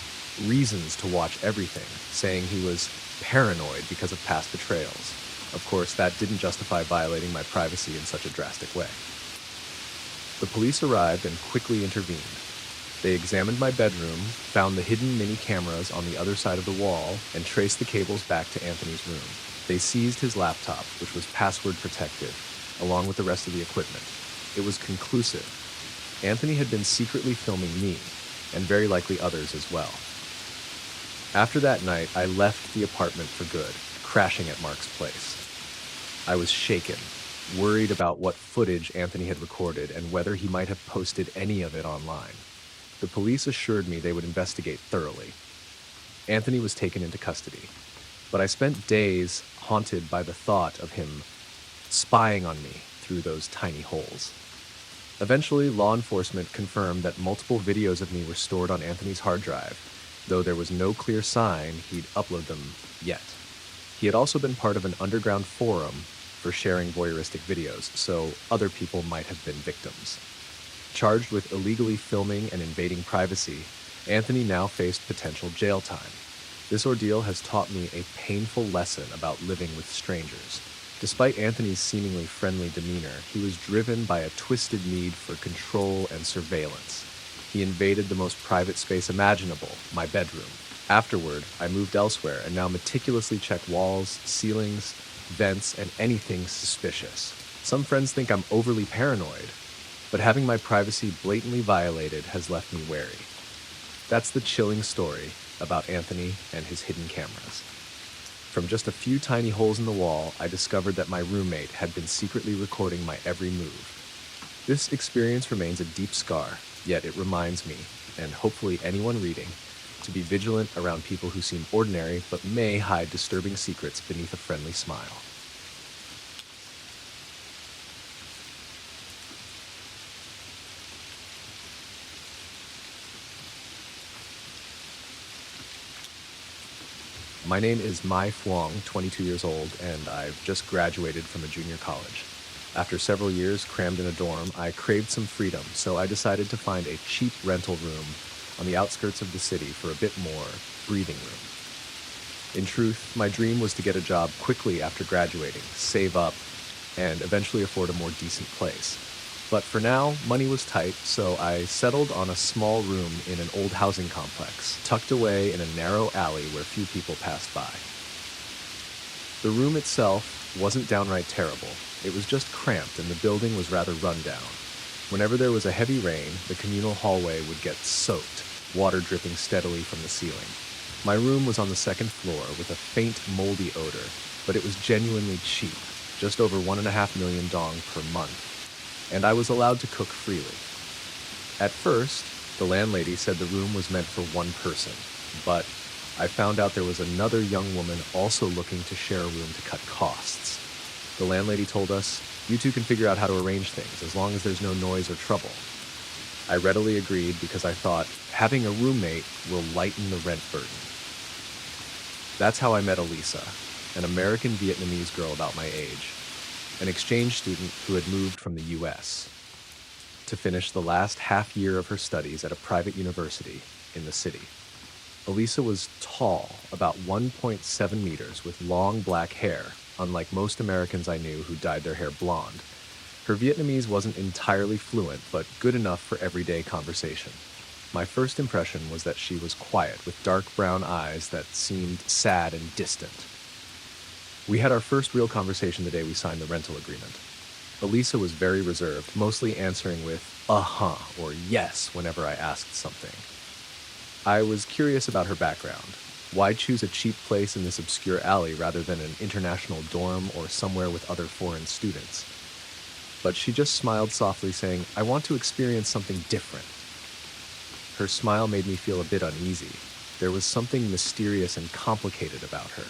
A: reasons to watch everything, saying he was paranoid because of past betrayals. Of course, that didn't justify violating my privacy in such a drastic way. The police arrived and quickly intervened. They examined my bedroom, found the hidden mini cameras on the other side of the wall, and traced the cables back to Anthony's room. They seized his laptop, which was password protected, along with the rest of the equipment. It was conclusive. Anthony had been secretly filming me, and very likely others as well. After that night, I left the apartment for good, crashing at Mark's place. I was shaken, worried about what footage Anthony had recorded and whether he might have posted any of it online. The police assured me they would investigate thoroughly. Anthony was taken into custody, but I spent days haunted by the thought of him spying on me through those tiny holes. Eventually, law enforcement confirmed that multiple videos of me were stored on Anthony's hard drive, though there was no clear sign he'd upload them yet. He had also been part of an underground forum for sharing voyeuristic videos, so other people might have been victims. Charged with illegally filming and invading privacy, Anthony now faced potential jail time. This ordeal has taught me a painful lesson about living with strangers. Despite Anthony's seemingly friendly demeanor, he was driven by a twisted need for control and surveillance. He invaded the most private space imaginable, my bedroom. Afterward, I moved elsewhere and now meticulously check walls, ceilings, vents, and anything suspicious. Some friends think I'm overly paranoid, but having my privacy blatantly violated has left me wary. That's the chilling story about Anthony and his hidden cameras. From just a few tiny holes in the wall, I discovered that my roommate had been secretly recording my every move. This experience remains a deep scar, yet it reminds me, and hopefully anyone reading, to be vigilant around people who seem ordinary but may hide disturbing secrets beneath a friendly smile. My name is Mai Fuang, 22 years old, and I've just graduated from a junior college. After several years crammed in a dorm, I craved some freedom, so I decided to find a cheap rental room on the outskirts of the city for a bit more breathing room. In truth, my dream was to get a job quickly after graduating, save up, and eventually afford a more decent place. But for now, money was tight, so I settled on a small room in an old housing complex, tucked away in a narrow alley where few people passed by. The room itself wasn't downright terrible. It was just cramped and the building was rather run down. Whenever there was a heavy rain, the communal hallway would get soaked, water dripping steadily from the ceiling. My room was on the second floor with a faint, moldy odor, but it was genuinely cheap, just over 1.5 million dong per month, and I was allowed to cook freely. At first, the landlady said the room was meant for one person, but I found out there was another young woman also looking to share a room to cut costs. The landlady told us, "You two can figure out how to arrange things as long as there's no noise or trouble." I readily agreed because I thought having a roommate will lighten the rent burden. That's how I met Elisa, an American Vietnamese girl about my age, an exchange student who had moved from the US to finish the last half year of her studies at a private university in the city. Elisa was tall, about 1.7 meters, with long black hair, unlike most Americans I knew who dyed their hair blonde. Her Vietnamese wasn't entirely fluent, but good enough for everyday conversation. My first impression was that she was quiet, with dark brown eyes that seemed sad and distant. We had our first real conversation the day we signed the rental agreement. Elisa was very reserved, mostly answering with "uh-huh" or "yes" whenever I asked something. I was curious about her background. Why choose a cheap place in this obscure alley rather than an international dorm or somewhere with other foreign students? But she just smiled softly, saying, "I want to experience something different." Her smile made me feel a bit uneasy. There was something mysterious and complicated about her.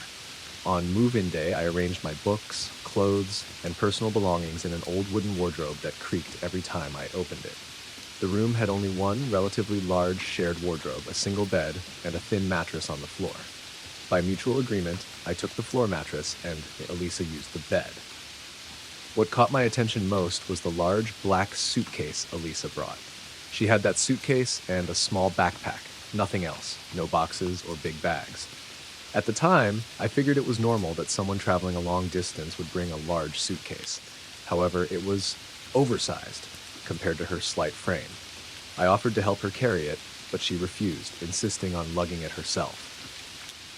A: On move-in day, I arranged my books, clothes, and personal belongings in an old wooden wardrobe that creaked every time I opened it. The room had only one relatively large shared wardrobe, a single bed, and a thin mattress on the floor. By mutual agreement, I took the floor mattress and Elisa used the bed. What caught my attention most was the large black suitcase Elisa brought. She had that suitcase and a small backpack, nothing else, no boxes or big bags. At the time, I figured it was normal that someone traveling a long distance would bring a large suitcase. However, it was oversized compared to her slight frame. I offered to help her carry it, but she refused, insisting on lugging it herself.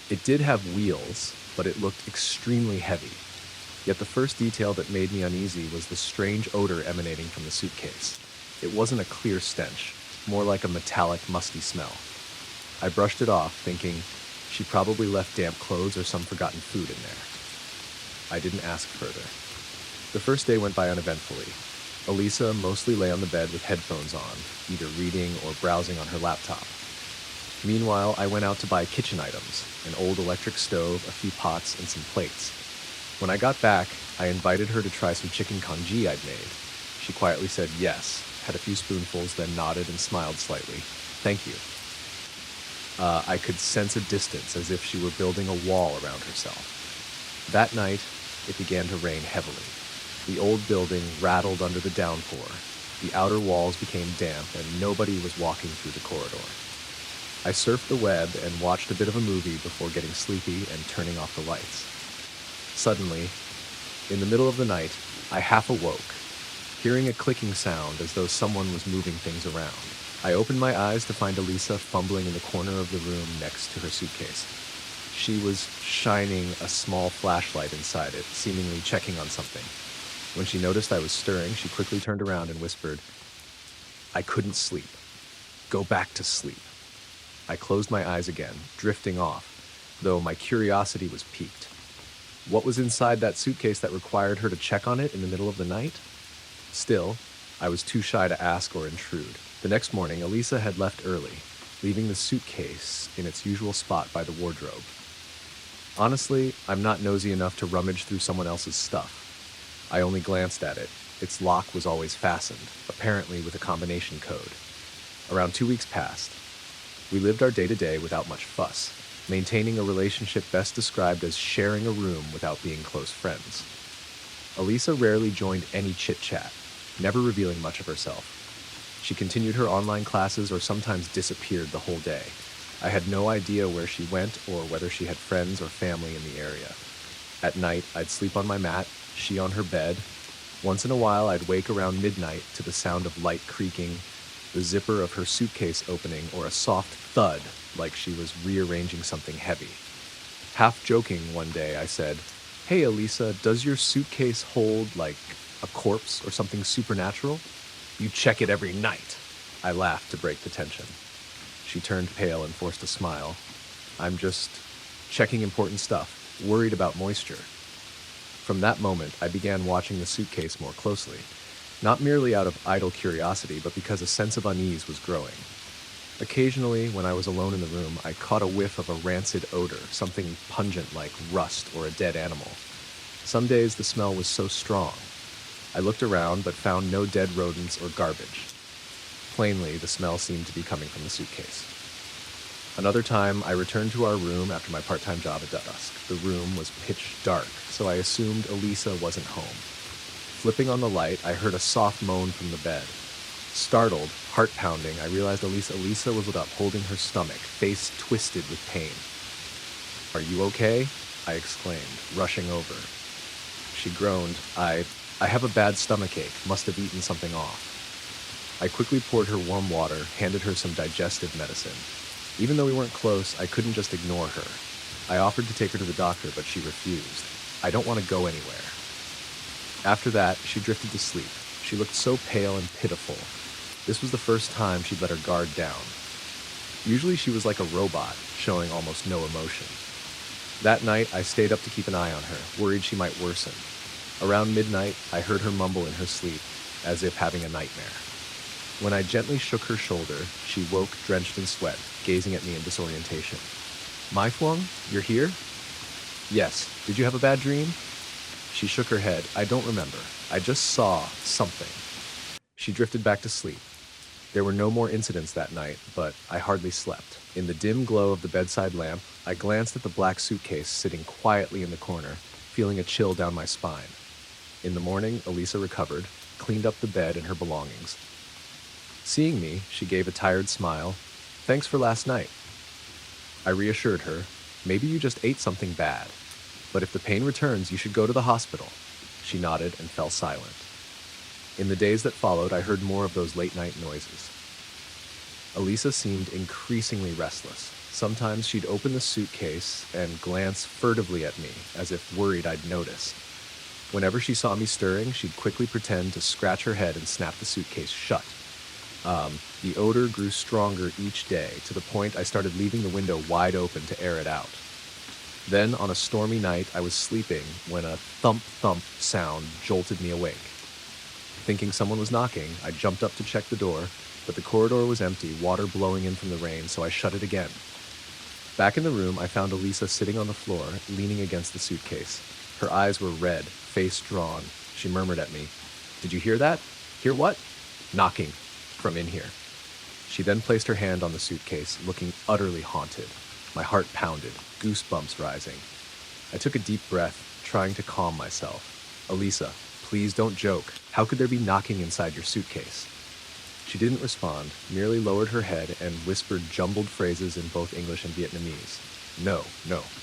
A: It did have wheels, but it looked extremely heavy. Yet the first detail that made me uneasy was the strange odor emanating from the suitcase. It wasn't a clear stench, more like a metallic, musty smell. I brushed it off, thinking she probably left damp clothes or some forgotten food in there. I didn't ask further. The first day went by uneventfully. Elisa mostly lay on the bed with headphones on, either reading or browsing on her laptop. Meanwhile, I went out to buy kitchen items, an old electric stove, a few pots, and some plates. When I got back, I invited her to try some chicken congee I'd made. She quietly said yes, had a few spoonfuls, then nodded and smiled slightly. "Thank you." I could sense a distance, as if she were building a wall around herself. That night, it began to rain heavily. The old building rattled under the downpour. The outer walls became damp, and nobody was walking through the corridor. I surfed the web and watched a bit of a movie before getting sleepy and turning off the lights. Suddenly, in the middle of the night, I half awoke, hearing a clicking sound as though someone was moving things around. I opened my eyes to find Elisa fumbling in the corner of the room next to her suitcase. She was shining a small flashlight inside it, seemingly checking on something. When she noticed I was stirring, she quickly turned around and whispered, "I couldn't sleep. Go back to sleep." I closed my eyes again, drifting off, though my curiosity was piqued. What was inside that suitcase that required her to check on it in the middle of the night? Still, I was too shy to ask or intrude. The next morning, Elisa had left early, leaving the suitcase in its usual spot by the wardrobe. Honestly, I'm not nosy enough to rummage through someone else's stuff. I only glanced at it. Its lock was always fastened, apparently with a combination code. Around 2 weeks passed. We lived our day-to-day without much fuss, maintaining a relationship best described as sharing a room without being close friends. Elisa rarely joined any chit-chat, never revealing much of herself. She continued her online classes or sometimes disappeared the whole day. I had no idea where she went or whether she had friends or family in the area. At night, I'd sleep on my mat, she on her bed. Once in a while, I'd wake around midnight to the sound of light creaking, the zipper of her suitcase opening, or a soft thud like she was rearranging something heavy. Half joking one day, I said, "Hey, Elisa, does your suitcase hold, like, a corpse or something supernatural? You check it every night." I laughed to break the tension. She turned pale and forced a smile. "I'm just checking important stuff, worried about moisture." From that moment, I began watching the suitcase more closely, not merely out of idle curiosity, but because a sense of unease was growing. Occasionally, when I was alone in the room, I caught a whiff of a rancid odor, something pungent like rust or a dead animal. Some days the smell was so strong. I looked around but found no dead rodents or garbage. Plainly, the smell seemed to be coming from the suitcase. Another time, I returned to our room after my part-time job at dusk. The room was pitch dark, so I assumed Elisa wasn't home. Flipping on the light, I heard a soft moan from the bed. Startled, heart pounding, I realized Elisa was up, holding her stomach, face twisted with pain. "Are you okay?" I exclaimed, rushing over. She groaned. I have a bad stomachache, must have eaten something off." I quickly poured her warm water, handed her some digestive medicine. Even though we weren't close, I couldn't just ignore her. I offered to take her to the doctor, but she refused. "I don't want to go anywhere." After that, she drifted to sleep. She looked so pale and pitiful. This was the first time she'd let her guard down. Usually she was like a robot, showing almost no emotion. That night, I stayed up to keep an eye on her, worried she might worsen. Around midnight, I heard her mumble in her sleep, as if having a nightmare. When I gently shook her shoulder, she woke drenched in sweat, gazing at me in disorientation. "My Fuang, you're here?" "Yes. Did you have a bad dream?" She shook her head. "I don't remember. I just saw something." She drifted back to sleep. There were no more incidents that night, but I hardly slept. In the dim glow of the bedside lamp, I glanced at the black suitcase sitting quietly in the corner, feeling a chill down my spine. In the morning, Elisa recovered, cleaned up the bed and her belongings. Seeing me, she gave a tired smile. "Thanks for last night." I reassured her, "Maybe you just ate something bad. But if the pain returns, you should go to the hospital." She nodded and fell silent. In the days that followed, I heard more of those late-night noises. Elisa seemed increasingly restless. Sometimes she'd open the suitcase and glance furtively at me, as if worried I'd notice. Whenever she saw me stirring, she'd quickly pretend to scratch her head and snap the suitcase shut. The odor grew stronger each day, to the point I started leaving the window wide open to air it out. Then, on a stormy night, I was sleeping when a thump-thump sound jolted me awake. Thinking someone was knocking, I jumped up to check the door, but the corridor was empty, water blowing in from the rain, so I shut it again. Back in the room, I found Elisa sitting on the floor, leaning against the suitcase. Her eyes were red, face drawn. She murmured at me, "Did you hear that?" "Hear what?" "Knocking. From in here." She then placed her hand on the suitcase, looking utterly haunted. My heart pounded, goosebumps rising. I took a deep breath, trying to calm myself. "Elisa, please don't joke. How could there be knocking inside your suitcase?" She didn't respond, merely lowered her head and whispered jumbled phrases in both English and Vietnamese. No,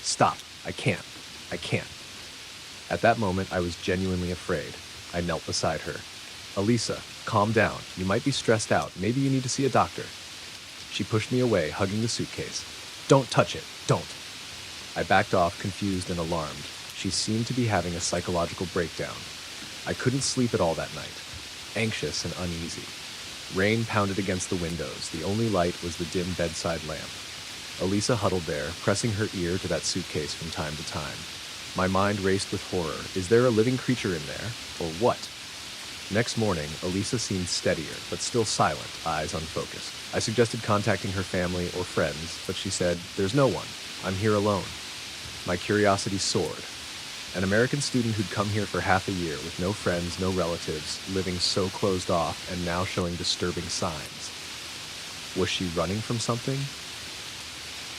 A: stop. I can't. At that moment, I was genuinely afraid. I knelt beside her. "Elisa, Calm down. You might be stressed out. Maybe you need to see a doctor. She pushed me away, hugging the suitcase. Don't touch it. Don't. I backed off, confused and alarmed. She seemed to be having a psychological breakdown. I couldn't sleep at all that night, anxious and uneasy. Rain pounded against the windows. The only light was the dim bedside lamp. Elisa huddled there, pressing her ear to that suitcase from time to time. My mind raced with horror. Is there a living creature in there? Or what? Next morning, Elisa seemed steadier, but still silent, eyes unfocused. I suggested contacting her family or friends, but she said, "There's no one. I'm here alone." My curiosity soared. An American student who'd come here for half a year with no friends, no relatives, living so closed off and now showing disturbing signs. Was she running from something?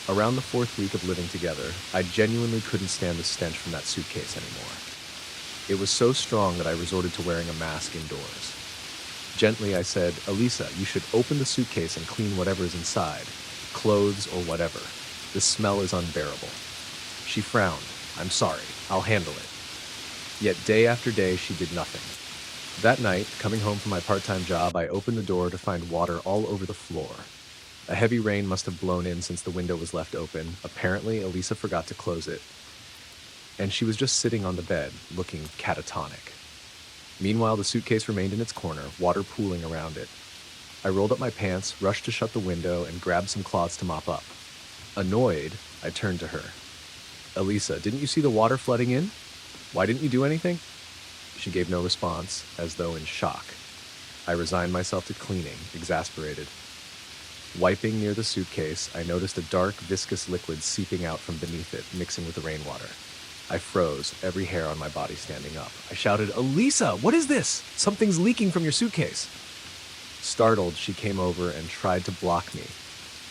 A: Around the 4th week of living together, I genuinely couldn't stand the stench from that suitcase anymore. It was so strong that I resorted to wearing a mask indoors. Gently, I said, "Elisa, you should open the suitcase and clean whatever is inside, clothes or whatever. The smell is unbearable." She frowned. "I'm sorry, I'll handle it." Yet day after day, she did nothing. That night, coming home from my part-time job, I opened the door to find water all over the floor. A heavy rain must have blown in since the window was left open. Apparently, Elisa forgot to close it. And she was just sitting on the bed, looking catatonic. Meanwhile, the suitcase remained in its corner, water pooling around it. I rolled up my pants, rushed to shut the window, and grabbed some cloths to mop up. Annoyed, I turned to her. "Elisa, didn't you see the water flooding in? Why didn't you do anything?" She gave no response, as though in shock. I resigned myself to cleaning, exasperated. Wiping near the suitcase, I noticed a dark, viscous liquid seeping out from beneath it, mixing with the rainwater. I froze, every hair on my body standing up. I shouted, "Elisa, what is this? Something's leaking from your suitcase." Startled, she came over and tried to block me,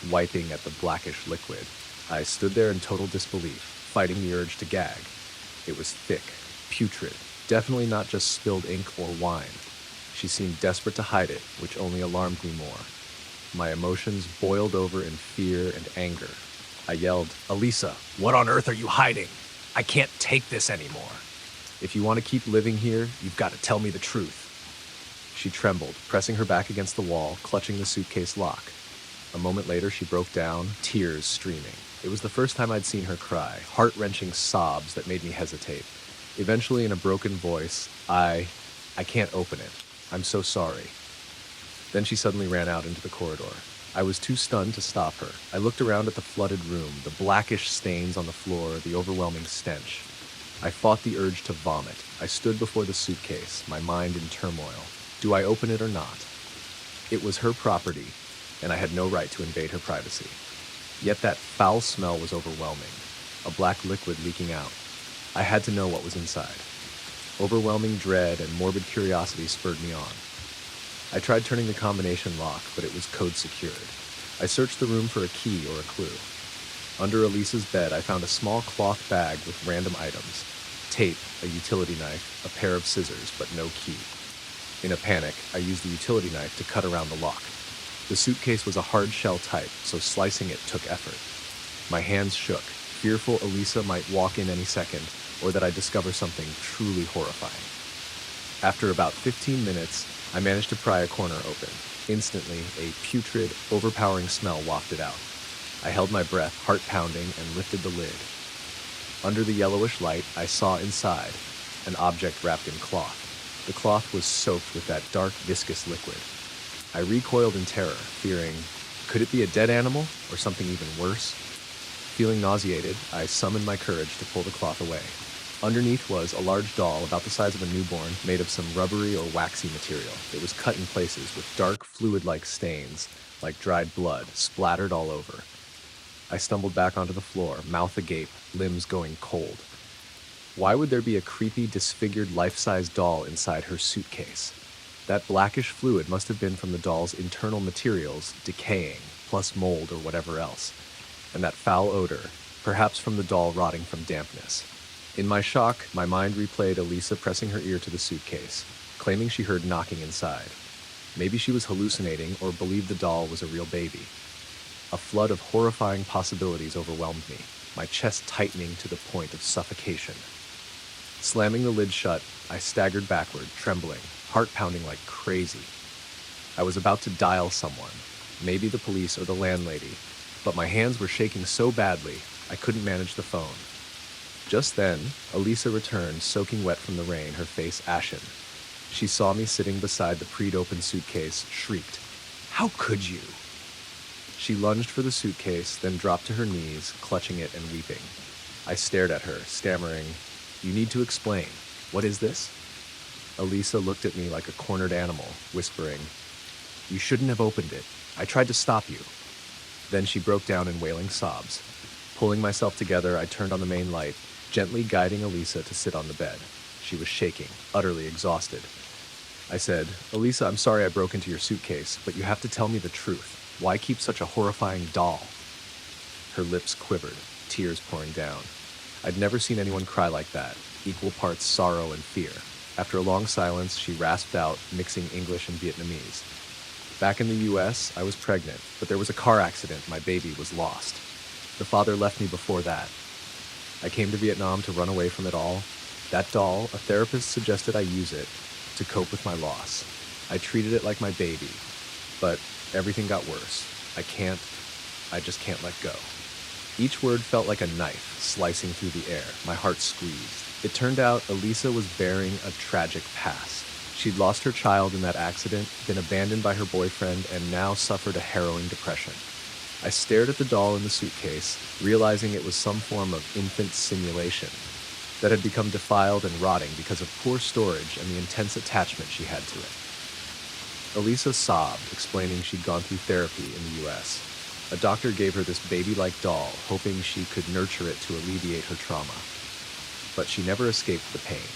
A: wiping at the blackish liquid. I stood there in total disbelief, fighting the urge to gag. It was thick, putrid, definitely not just spilled ink or wine. She seemed desperate to hide it, which only alarmed me more. My emotions boiled over in fear and anger. I yelled, "Elisa, what on earth are you hiding? I can't take this anymore. If you want to keep living here, you've got to tell me the truth." She trembled, pressing her back against the wall, clutching the suitcase lock. A moment later, she broke down, tears streaming. It was the first time I'd seen her cry, heart-wrenching sobs that made me hesitate. Eventually, in a broken voice, I can't open it. I'm so sorry." Then she suddenly ran out into the corridor. I was too stunned to stop her. I looked around at the flooded room, the blackish stains on the floor, the overwhelming stench. I fought the urge to vomit. I stood before the suitcase, my mind in turmoil. Do I open it or not? It was her property, and I had no right to invade her privacy. Yet that foul smell was overwhelming, a black liquid leaking out. I had to know what was inside. Overwhelming dread and morbid curiosity spurred me on. I tried turning the combination lock, but it was code secured. I searched the room for a key or a clue. Under Elisa's bed, I found a small cloth bag with random items. Tape, a utility knife, a pair of scissors, but no key. In a panic, I used the utility knife to cut around the lock. The suitcase was a hard shell type, so slicing it took effort. My hands shook, fearful Elisa might walk in any second, or that I'd discover something truly horrifying. After about 15 minutes, I managed to pry a corner open. Instantly, a putrid, overpowering smell wafted out. I held my breath, heart pounding, and lifted the lid. Under the yellowish light, I saw inside, an object wrapped in cloth. The cloth was soaked with that dark, viscous liquid. I recoiled in terror, fearing, could it be a dead animal, or something even worse? Feeling nauseated, I summoned my courage to pull the cloth away. Underneath was a large doll about the size of a newborn, made of some rubbery or waxy material. It was cut in places with dark, fluid-like stains, like dried blood, splattered all over. I stumbled back onto the floor, mouth agape, limbs going cold. Why would there be a creepy, disfigured, life-size doll inside her suitcase? That blackish fluid must have been from the doll's internal materials decaying, plus mold or whatever else. And that foul odor, perhaps from the doll rotting from dampness. In my shock, my mind replayed Elisa pressing her ear to the suitcase, claiming she heard knocking inside. Maybe she was hallucinating or believed the doll was a real baby. A flood of horrifying possibilities overwhelmed me, my chest tightening to the point of suffocation. Slamming the lid shut, I staggered backward, trembling, heart pounding like crazy. I was about to dial someone, maybe the police or the landlady, but my hands were shaking so badly I couldn't manage the phone. Just then, Elisa returned, soaking wet from the rain, her face ashen. She saw me sitting beside the pre-opened suitcase, shrieked, "How could you?" She lunged for the suitcase, then dropped to her knees, clutching it and weeping. I stared at her, stammering, "You need to explain. What is this?" Elisa looked at me like a cornered animal, whispering, "You shouldn't have opened it. I tried to stop you." Then she broke down in wailing sobs. Pulling myself together, I turned on the main light, gently guiding Elisa to sit on the bed. She was shaking, utterly exhausted. I said, "Elisa, I'm sorry I broke into your suitcase, but you have to tell me the truth. Why keep such a horrifying doll?" Her lips quivered, tears pouring down. I'd never seen anyone cry like that, equal parts sorrow and fear. After a long silence, she rasped out, mixing English and Vietnamese. "Back in the US, I was pregnant, but there was a car accident. My baby was lost. The father left me before that. I came to Vietnam to run away from it all. That doll, a therapist suggested I use it to cope with my loss. I treated it like my baby, but everything got worse. I just can't let go." Each word felt like a knife slicing through the air. My heart squeezed. It turned out Elisa was bearing a tragic past. She'd lost her child in that accident, been abandoned by her boyfriend, and now suffered a harrowing depression. I stared at the doll in the suitcase, realizing it was some form of infant simulation that had become defiled and rotting because of poor storage and the intense attachment she had to it. Elisa sobbed, explaining she'd gone through therapy in the US. A doctor gave her this baby-like doll, hoping she could nurture it to alleviate her trauma. But she never escaped the pain.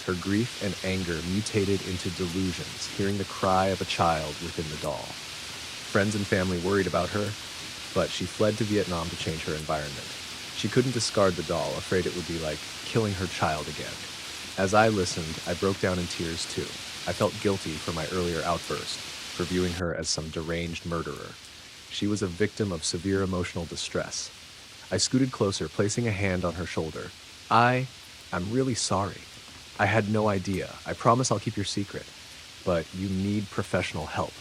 A: Her grief and anger mutated into delusions, hearing the cry of a child within the doll. Friends and family worried about her, but she fled to Vietnam to change her environment. She couldn't discard the doll, afraid it would be like killing her child again. As I listened, I broke down in tears too. I felt guilty for my earlier outburst, for viewing her as some deranged murderer. She was a victim of severe emotional distress. I scooted closer, placing a hand on her shoulder. I'm really sorry. I had no idea. I promise I'll keep your secret. But you need professional help."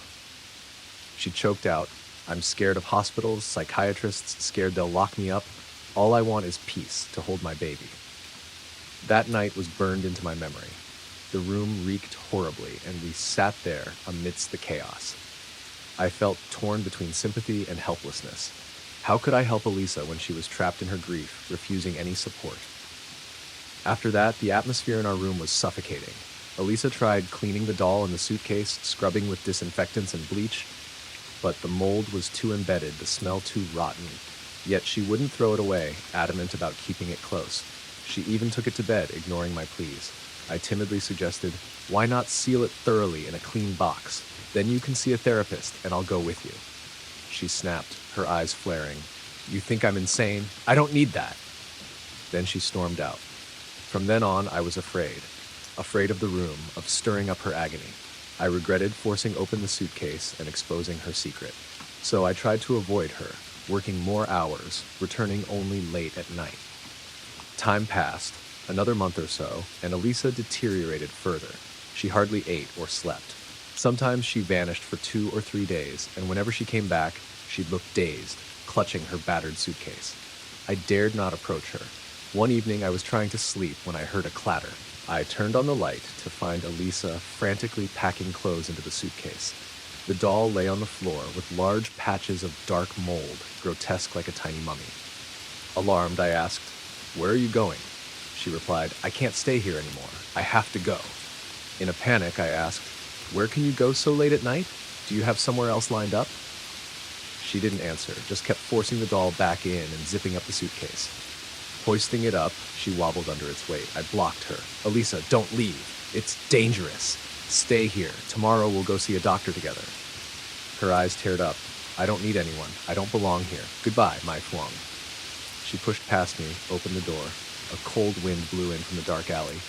A: She choked out, "I'm scared of hospitals, psychiatrists, scared they'll lock me up. All I want is peace to hold my baby." That night was burned into my memory. The room reeked horribly, and we sat there amidst the chaos. I felt torn between sympathy and helplessness. How could I help Elisa when she was trapped in her grief, refusing any support? After that, the atmosphere in our room was suffocating. Elisa tried cleaning the doll in the suitcase, scrubbing with disinfectants and bleach, but the mold was too embedded, the smell too rotten. Yet she wouldn't throw it away, adamant about keeping it close. She even took it to bed, ignoring my pleas. I timidly suggested, "Why not seal it thoroughly in a clean box? Then you can see a therapist, and I'll go with you." She snapped, her eyes flaring. "You think I'm insane? I don't need that." Then she stormed out. From then on, I was afraid of the room, of stirring up her agony. I regretted forcing open the suitcase and exposing her secret. So I tried to avoid her, working more hours, returning only late at night. Time passed, another month or so, and Elisa deteriorated further. She hardly ate or slept. Sometimes she vanished for 2 or 3 days, and whenever she came back, she'd look dazed, clutching her battered suitcase. I dared not approach her. One evening, I was trying to sleep when I heard a clatter. I turned on the light to find Elisa frantically packing clothes into the suitcase. The doll lay on the floor with large patches of dark mold, grotesque like a tiny mummy. Alarmed, I asked, "Where are you going?" She replied, "I can't stay here anymore. I have to go." In a panic, I asked, "Where can you go so late at night? Do you have somewhere else lined up?" She didn't answer, just kept forcing the doll back in and zipping up the suitcase. Hoisting it up, she wobbled under its weight. I blocked her. "Elisa, don't leave. It's dangerous. Stay here. Tomorrow we'll go see a doctor together." Her eyes teared up. "I don't need anyone. I don't belong here. Goodbye, Mai Phuong." She pushed past me, opened the door. A cold wind blew in from the dark alley.